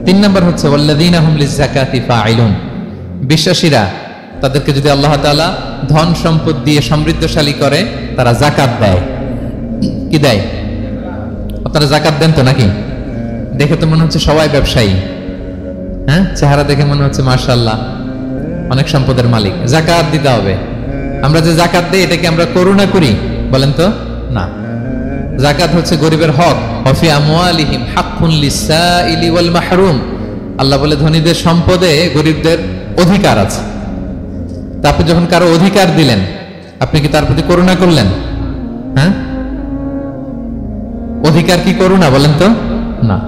3 নম্বর হচ্ছে ওয়াল্লাযীনা হুম লিয-যাকাতি ফাঈলুন, বিশ্বাসীরা তাদেরকে যদি আল্লাহ তাআলা ধন সম্পদ দিয়ে সমৃদ্ধশালী করে, তারা যাকাত দেয়। কি দেয়? আপনারা যাকাত দেন তো নাকি? দেখে তো মনে হচ্ছে সবাই ব্যবসায়ী, হ্যাঁ, চেহারা দেখে মনে হচ্ছে মাশাআল্লাহ অনেক সম্পদের মালিক। যাকাত দিতে হবে। আমরা যে যাকাত দেই, এটা কি আমরা করুণা করি? বলেন তো না। যাকাত হচ্ছে গরিবের হক। ওয়াফি আমওয়ালিহিম হাক্কুন লিস-সাইলি ওয়াল মাহরুম, আল্লাহ বলে ধনীদের সম্পদে গরিবদের অধিকার আছে। তা আপনি যখন কারো অধিকার দিলেন, আপনি কি তার প্রতি করুণা করলেন? হ্যাঁ, অধিকার কি করুণা? বলেন তো না।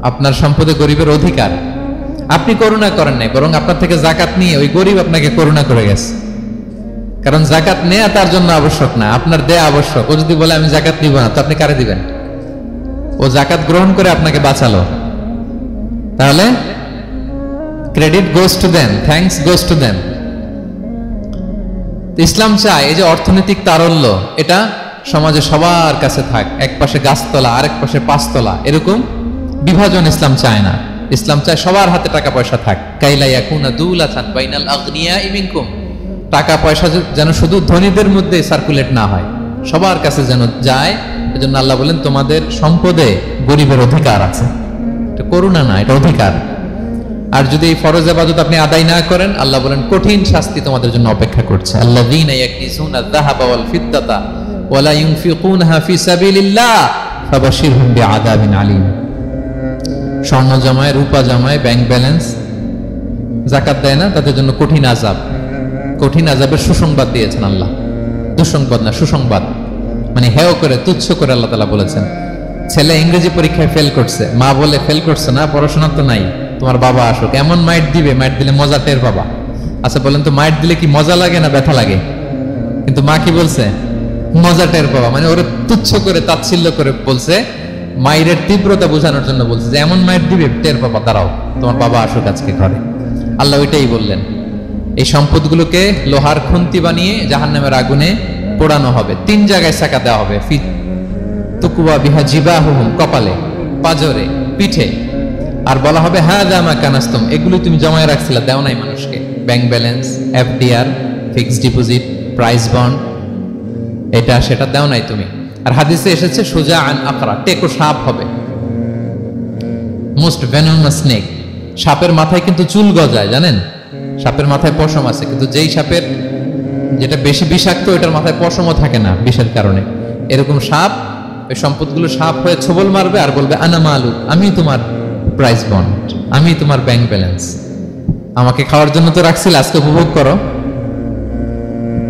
আপনার সম্পদে গরিবের অধিকার, আপনি করুণা করেন নাই, বরং আপনার থেকে যাকাত নিয়ে ওই গরিব আপনাকে করুণা করে গেছে। কারণ যাকাত নেয়া তার জন্য আবশ্যক না, আপনার দেয়া আবশ্যক। ও যদি বলে আমি যাকাত নিব না, তো আপনি কারে দিবেন? ও যাকাত গ্রহণ করে আপনাকে বাঁচালো। তাহলে credit goes to them, thanks goes to them. Islam চায় এই যে অর্থনৈতিক তারল্য, এটা সমাজে সবার কাছে থাক। এক পাশে গাছতলা, আরেক পাশে পাঁচতলা, এরকম বিভাজন ইসলাম চায় না। ইসলাম চায় সবার হাতে টাকা পয়সা থাক। কাইলা ইয়াকুনা দুলাতান বাইনাল আগনিয়াই মিনকুম, টাকা পয়সা যেন শুধু ধনীদের মধ্যে সার্কুলেট না হয়, সবার কাছে যেন যায়। এজন্য আল্লাহ বলেন তোমাদের সম্পদে গরিবের অধিকার আছে। এটা করুণা না, এটা অধিকার। আর যদি এই ফরজ ইবাদত আপনি আদায় না করেন, আল্লাহ বলেন কঠিন শাস্তি তোমাদের জন্য অপেক্ষা করছে। আল্লাযীনা ইয়াকনিজুনা আয-যাহাবা ওয়াল ফিদ্দাতা ওয়া লা ইউনফিকুনহা ফি সাবিলিল্লাহ ফাবাশশিরহুম বিআযাবিন আলীম। স্বর্ণ জমায়, রূপা জমায়, ব্যাংক ব্যালেন্স, যাকাত দেয় না, তাদের জন্য কঠিন আযাব, কঠিন আযাবের সুসংবাদ দিয়েছেন আল্লাহ। দুঃসংবাদ না, সুসংবাদ। মানে হেয় করে, তুচ্ছ করে আল্লাহ তাআলা বলেছেন। ছেলে ইংরেজি পরীক্ষায় ফেল করছে, মা বলে ফেল করছে না, পড়াশোনা তো নাই, তোমার বাবা আসুক, এমন মাইট দিবে, মাইট দিলে মজা টের পাবা। আচ্ছা বলেন তো, মাইট দিলে কি মজা লাগে না ব্যথা লাগে? কিন্তু মা কি বলছে? মজা টের পাবা। মানে ওরা তুচ্ছ করে, তাচ্ছিল্য করে বলছে, মায়ের তীব্রতা বোঝানোর জন্য বলছে যে এমন মাইট দিবে, টের পাবা, দাঁড়াও, তোমার বাবা আসুক আজকে ঘরে। আল্লাহ ওইটাই বললেন। এই সম্পদগুলোকে লোহার খুন্তি বানিয়ে জাহান্নামের আগুনে পোড়ানো হবে। 3 জায়গায় সাকা দেওয়া হবে। তুকুবা বিহা জিবাহুম, কপালে, পাজরে, পিঠে। আর বলা হবে হাযা মা কানাস্তুম, এগুলো তুমি জমায় রাখছিলে, দাও নাই মানুষকে। Bank balance, FDR, fixed deposit, price bond, এটা সেটা দাও নাই তুমি। আর হাদিসে এসেছে সোজা আন আকরা, টেকো সাপ হবে, মোস্ট ভেনোমাস স্নেক। সাপের মাথায় কিন্তু চুল গজায়, জানেন? সাপের মাথায় পশম আছে, কিন্তু যেই সাপের যেটা বেশি বিষাক্ত ওটার মাথায় পশমও থাকে না বিষের কারণে। এরকম সাপ ওই সম্পদগুলো সাপ হয়ে ছোবল মারবে আর বলবে আনা মালুক, আমি তোমার প্রাইস বন্ড, আমি তোমার ব্যাংক ব্যালেন্স, আমাকে খাওয়ার জন্য তো রাখছিল, আজকে উপভোগ করো।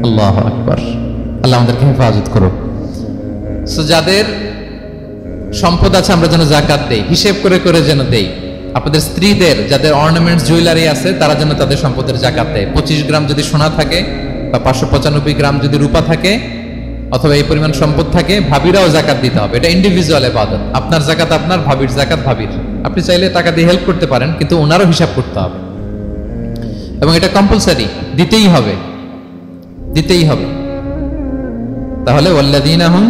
আল্লাহু আকবার, আল্লাহ আমাদেরকে হেফাজত করো। সো যাদের সম্পদ আছে আমরা যেন জাকাত দেই, হিসেব করে করে যেন দেই। আপনাদের স্ত্রীদের যাদের অর্নামেন্টস জুয়েলারি আছে তারা যেন তাদের সম্পদের জাকাত দেয়। 25 গ্রাম যদি সোনা থাকে বা 595 গ্রাম যদি রূপা থাকে অথবা এই পরিমাণ সম্পদ থাকে, ভাবিরাও জাকাত দিতে হবে। এটা ইন্ডিভিজুয়াল ইবাদত। আপনার জাকাত আপনার, ভাবির জাকাত ভাবির। আপনি চাইলে টাকা দিয়ে হেল্প করতে পারেন, কিন্তু ওনারও হিসাব করতে হবে এবং এটা কম্পালসারি, দিতেই হবে, দিতেই হবে। তাহলে ওয়াল্লাযীনা হুম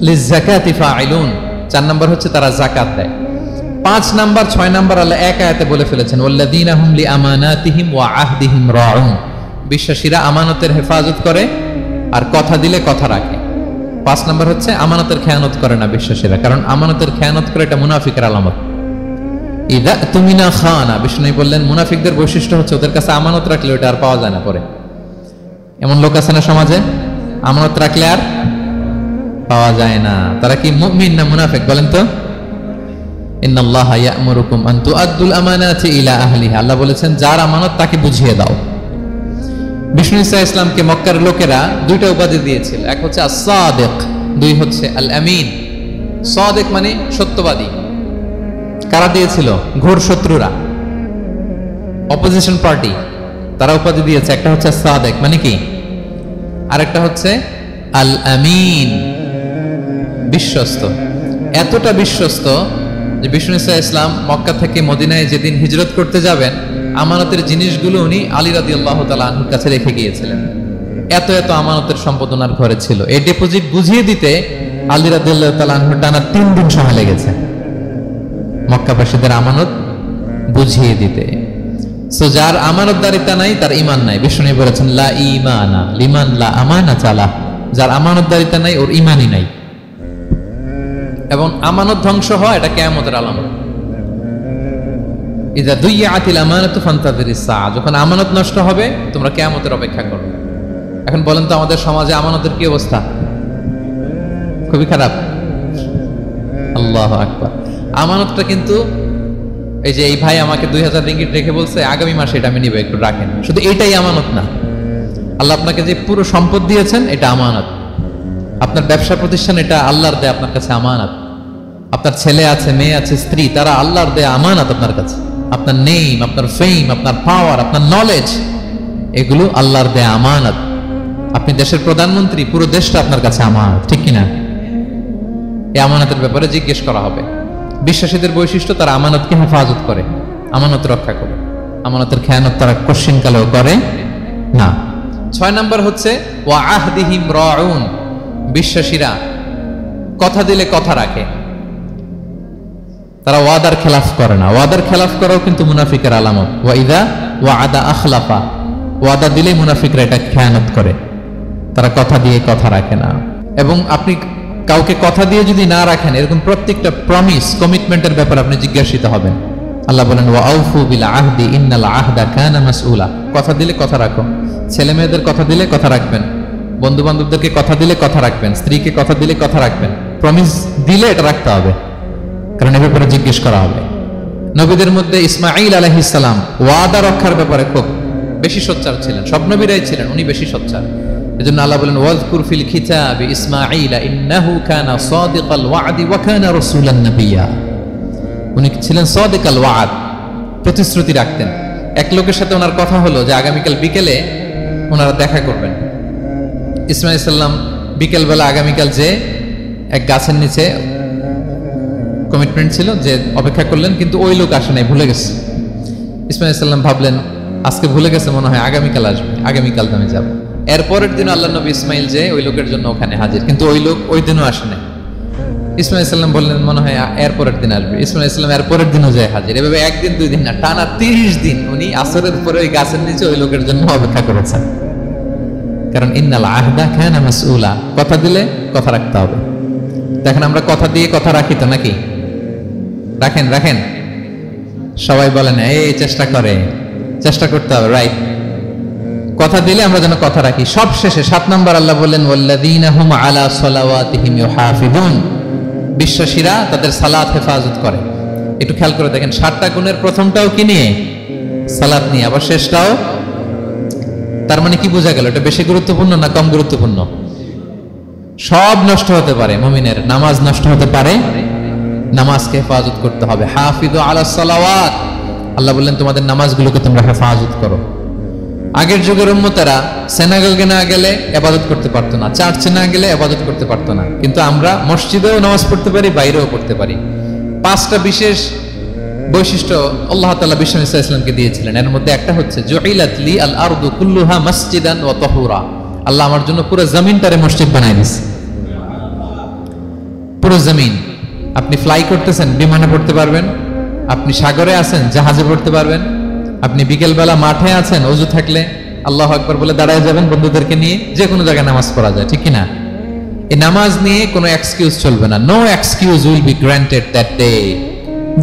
লিয-যাকাতি ফাঈলুন, 4 নাম্বার হচ্ছে তারা যাকাত দেয়। 5 নাম্বার 6 নাম্বার আল্লাহ এক আয়াতে বলে ফেলেছেন ওয়াল্লাযীনা হুম লিআমানাতিহিম ওয়া আহদিহিম রাউন, বিশ্বাসীরা আমানতের হেফাজত করে আর কথা দিলে কথা রাখে। 5 নাম্বার হচ্ছে আমানতের খেয়ানত করে না বিশ্বাসীরা, কারণ আমানতের খেয়ানত করে এটা মুনাফিকের আলামত। ইযা তুমিনা খানা, বিষ্ণু বললেন মুনাফিকদের বৈশিষ্ট্য হচ্ছে ওদের কাছে আমানত রাখলে ওটা আর পাওয়া যায় না পরে। এমন লোক আছে না সমাজে, আমানত রাখলে আর পাওয়া যায় না। তারা কি মুমিন না মুনাফিক বলেন তো? ইন্নাল্লাহা ইয়া'মুরুকুম আন তুআদ্দুল আমানাতি ইলা আহলিহা, আল্লাহ বলেছেন যার আমানত তাকে বুঝিয়ে দাও। বিষ্ণু ঈসা ইসলামকে মক্কার লোকেরা 2টা উপাধি দিয়েছিল, এক হচ্ছে আস-সাদিক, 2 হচ্ছে আল-আমিন। সাদিক মানে সত্যবাদী। কারা দিয়েছিল? ঘোর শত্রুরা, অপোজিশন পার্টি, তারা উপাধি দিয়েছে। একটা হচ্ছে সাদিক মানে কি, আরেকটা হচ্ছে আল-আমিন, বিশ্বস্ত। এতটা বিশ্বস্ত যে বিষ্ণু ঈসা ইসলাম মক্কা থেকে মদিনায় যেদিন হিজরত করতে যাবেন, আমানতের জিনিসগুলো উনি আলী রাদিয়াল্লাহু তাআলা আনহুর কাছে রেখে গিয়েছিলেন। এত এত আমানতের সম্পদ ওনার ঘরে ছিল। এই ডিপোজিট বুঝিয়ে দিতে আলী রাদিয়াল্লাহু তাআলা আনহুর টানা 3 দিন সময় লেগেছে মক্কাবাসীদের আমানত বুঝিয়ে দিতে। সো যার আমানতদারিতা নাই তার ঈমান নাই। বিষ্ণু বলেছেন লা ঈমানা লিমান লা আমানাতা আলাহ, যার আমানতদারিতা নাই ওর ঈমানই নাই। এবং আমানত ধ্বংস হয় এটা কিয়ামতের আলামত। ইযা দুইয়াতিল আমানাতু ফান্তাযিরিস সাআ, যখন আমানত নষ্ট হবে তোমরা কিয়ামতের অপেক্ষা করো। এখন বলেন তো আমাদের সমাজে আমানতের কি অবস্থা? খুবই খারাপ। আল্লাহু আকবার। আমানতটা কিন্তু এই যে এই ভাই আমাকে 2000 রিঙ্গিট রেখে বলছে আগামী মাসে এটা আমি নিব, একটু রাখেন, শুধু এটাই আমানত না। আল্লাহ আপনাকে যে পুরো সম্পদ দিয়েছেন এটা আমানত। আপনার ব্যবসা প্রতিষ্ঠান এটা আল্লাহর দেয়া আপনার কাছে আমানত। আপনার ছেলে আছে, মেয়ে আছে, স্ত্রী, তারা আল্লাহর দেয়া আমানত আপনার কাছে। আপনার নেম, আপনার ফেম, আপনার পাওয়ার, আপনার নলেজ, এগুলো আল্লাহর দেয়া আমানত। আপনি দেশের প্রধানমন্ত্রী, পুরো দেশটা আপনার কাছে আমানত, ঠিক কিনা? এই আমানতের ব্যাপারে জিজ্ঞেস করা হবে। বিশ্বাসীদের বৈশিষ্ট্য তারা আমানতকে হেফাজত করে, আমানত রক্ষা করে, আমানতের খেয়ানত তারা কোশ্চিনকালেও করে না। 6 নাম্বার হচ্ছে ওয়া আহদিহিম রাউন, বিশ্বাসীরা কথা দিলে কথা রাখে, তারা ওয়াদার খেলাফ করে না। ওয়াদার খেলাফ করাও কিন্তু মুনাফিকের আলামত। ওয়া ইযা ওয়াআদা আখলাফা, ওয়াদা দিলেই মুনাফিকরা এটা খেয়ানত করে, তারা কথা দিয়ে কথা রাখে না। এবং আপনি কাউকে কথা দিয়ে যদি না রাখেন, এরকম প্রত্যেকটা প্রমিস, কমিটমেন্টের ব্যাপারে আপনি জিজ্ঞাসিত হবেন। আল্লাহ বলেন ওয়া আউফু বিল আহদি ইন্নাল আহদা কানা মাসউলা, কথা দিলে কথা রাখো। ছেলে মেয়েদের কথা দিলে কথা রাখবেন, বন্ধু বান্ধবদেরকে কথা দিলে কথা রাখবেন, স্ত্রীকে কথা দিলে কথা রাখবেন। প্রমিস দিলে এটা রাখতে হবে, কারণ এ ব্যাপারে জিজ্ঞেস করা হবে। নবীদের মধ্যে ইসমাঈল আলাইহিস সালাম ওয়াদা রক্ষার ব্যাপারে খুব বেশি সোচ্চার ছিলেন। সব নবীরাই ছিলেন, উনি বেশি সোচ্চার। এজন্য আল্লাহ বলেন ওয়াজকুর ফিল কিতাবি ইসমাঈল ইন্নাহু কানা সাদিকাল ওয়াদি ওয়া কানা রাসূলান নাবিয়্যা। উনি ছিলেন সাদিকাল ওয়াদ, প্রতিশ্রুতি রাখতেন। এক লোকের সাথে ওনার কথা হলো যে আগামীকাল বিকেলে ওনারা দেখা করবেন। ইসমাঈল সাল্লাম বিকেলবেলা আগামীকাল যে এক গাছের নিচে কমিটমেন্ট ছিল যে অপেক্ষা করলেন, কিন্তু ওই লোক আসে নাই, ভুলে গেছে। ইসমাঈল সাল্লাম ভাবলেন আজকে ভুলে গেছে মনে হয়, আগামীকাল আসবে, আগামীকাল আমি যাব। এরপরের দিন আল্লাহ নবী ইসমাইল যে ওই লোকের জন্য ওখানে হাজির, কিন্তু ওই লোক ওই দিনও আসে নাই। ইসমাইল ইসলাম বললেন মনে হয় এর পরের দিন আসবে। ইসমাইল ইসলাম এর পরের দিনও যায় হাজির। এভাবে একদিন দুই দিন না, টানা 30 দিন উনি আসরের পরে ওই গাছের নিচে ওই লোকের জন্য অপেক্ষা করেছেন। কারণ ইন্নাল আহদা কানা মাসউলা, কথা দিলে কথা রাখতে হবে। দেখেন আমরা কথা দিয়ে কথা রাখি তো নাকি? রাখেন রাখেন, সবাই বলেন এই চেষ্টা করতে হবে, রাইট? কথা দিলে আমরা যেন কথা রাখি। সব শেষে 7 নম্বর আল্লাহ বললেন ওয়াল্লাযীনা হুম আলা সালাওয়াতিহিম ইউহাফিজুন, বিশ্বাসীরা তাদের সালাত হেফাজত করে। একটু খেয়াল করে দেখেন, 7টা গুণের প্রথমটাও কি নিয়ে? সালাত নিয়ে, আবার শেষটাও। তার মানে কি বোঝা গেল? এটা বেশি গুরুত্বপূর্ণ না কম গুরুত্বপূর্ণ? সব নষ্ট হতে পারে, মুমিনের নামাজ নষ্ট হতে পারে, নামাজকে হেফাজত করতে হবে। হাফিজু আলা সালাওয়াত, আল্লাহ বললেন তোমাদের নামাজগুলোকে তোমরা হেফাজত করো। আগের যুগের উম্মতেরা সিনাগোগে না গেলে ইবাদত করতে পারতো না, চার্চে না গেলে ইবাদত করতে পারতো না, কিন্তু আমরা মসজিদেও নামাজ পড়তে পারি, বাইরেও পড়তে পারি। 5টা বিশেষ বৈশিষ্ট্য আল্লাহ তাআলা বিশ্বনবী সাল্লাল্লাহু আলাইহি ওয়াসাল্লামকে দিয়েছিলেন। এর মধ্যে একটা হচ্ছে জুইলাত লি আল আরদু কুল্লুহা মাসজিদান ওয়া তাহুরা, আল্লাহ আমার জন্য পুরো জমিনটারে মসজিদ বানাই দিয়েছে। পুরো জমিন। আপনি ফ্লাই করতেছেন, বিমানে পড়তে পারবেন। আপনি সাগরে আছেন, জাহাজে পড়তে পারবেন। আপনি বিকেলবেলা মাঠে আছেন, ওযু থাকলে আল্লাহু আকবার বলে দাঁড়ায় যাবেন, বন্ধুদেরকে নিয়ে যে কোনো জায়গায় নামাজ পড়া যায়, ঠিক কি না? এই নামাজ নিয়ে কোনো এক্সকিউজ চলবে না। No excuse will be granted that day.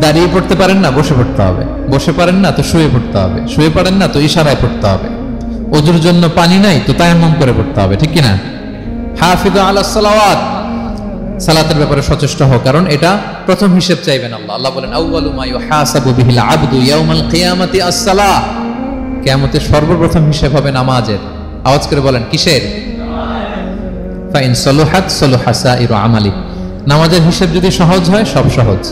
দাঁড়িয়ে পড়তে পারেন না, বসে পড়তে হবে। বসে পারেন না তো শুয়ে পড়তে হবে। শুয়ে পারেন না তো ইশারায় পড়তে হবে। ওযুর জন্য পানি নাই তো তায়াম্মুম করে পড়তে হবে, ঠিক কি না? হাফিজু আলাস সালাওয়াত, সালাতের ব্যাপারে সচেষ্ট হও, কারণ এটা প্রথম হিসেব চাইবেন আল্লাহ। আল্লাহ বলেন আউয়ালু মা ইউহাসাবু বিহিল আবদু ইয়াউমাল কিয়ামাতি আস-সালাহ, কিয়ামতের সর্বপ্রথম হিসেব হবে নামাজের। আওয়াজ করে বলেন কিসের? ফা ইন সালুহাত সালুহা সাইরু আমালি, নামাজের হিসেব যদি সহজ হয় সব সহজ,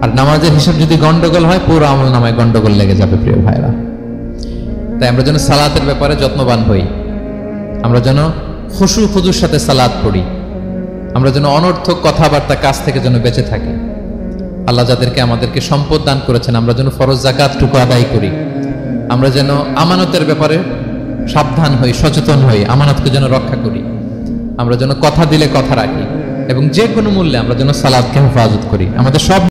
আর নামাজের হিসেব যদি গন্ডগোল হয় পুরো আমলনামায় গন্ডগোল লেগে যাবে। প্রিয় ভাইরা, তাই আমরা যেন সালাতের ব্যাপারে যত্নবান হই, আমরা যেন খুশু খুদুর সাথে সালাত পড়ি, আমরা যেন অনর্থক কথাবার্তা কাজ থেকে যেন বেঁচে থাকি। আল্লাহ যাদেরকে আমাদেরকে সম্পদ দান করেছেন, আমরা যেন ফরজ যাকাতটুকু আদায় করি। আমরা যেন আমানতের ব্যাপারে সাবধান হই, সচেতন হই, আমানতকে যেন রক্ষা করি। আমরা যেন কথা দিলে কথা রাখি, এবং যে কোনো মূল্যে আমরা যেন সালাতকে হেফাজত করি। আমাদের সব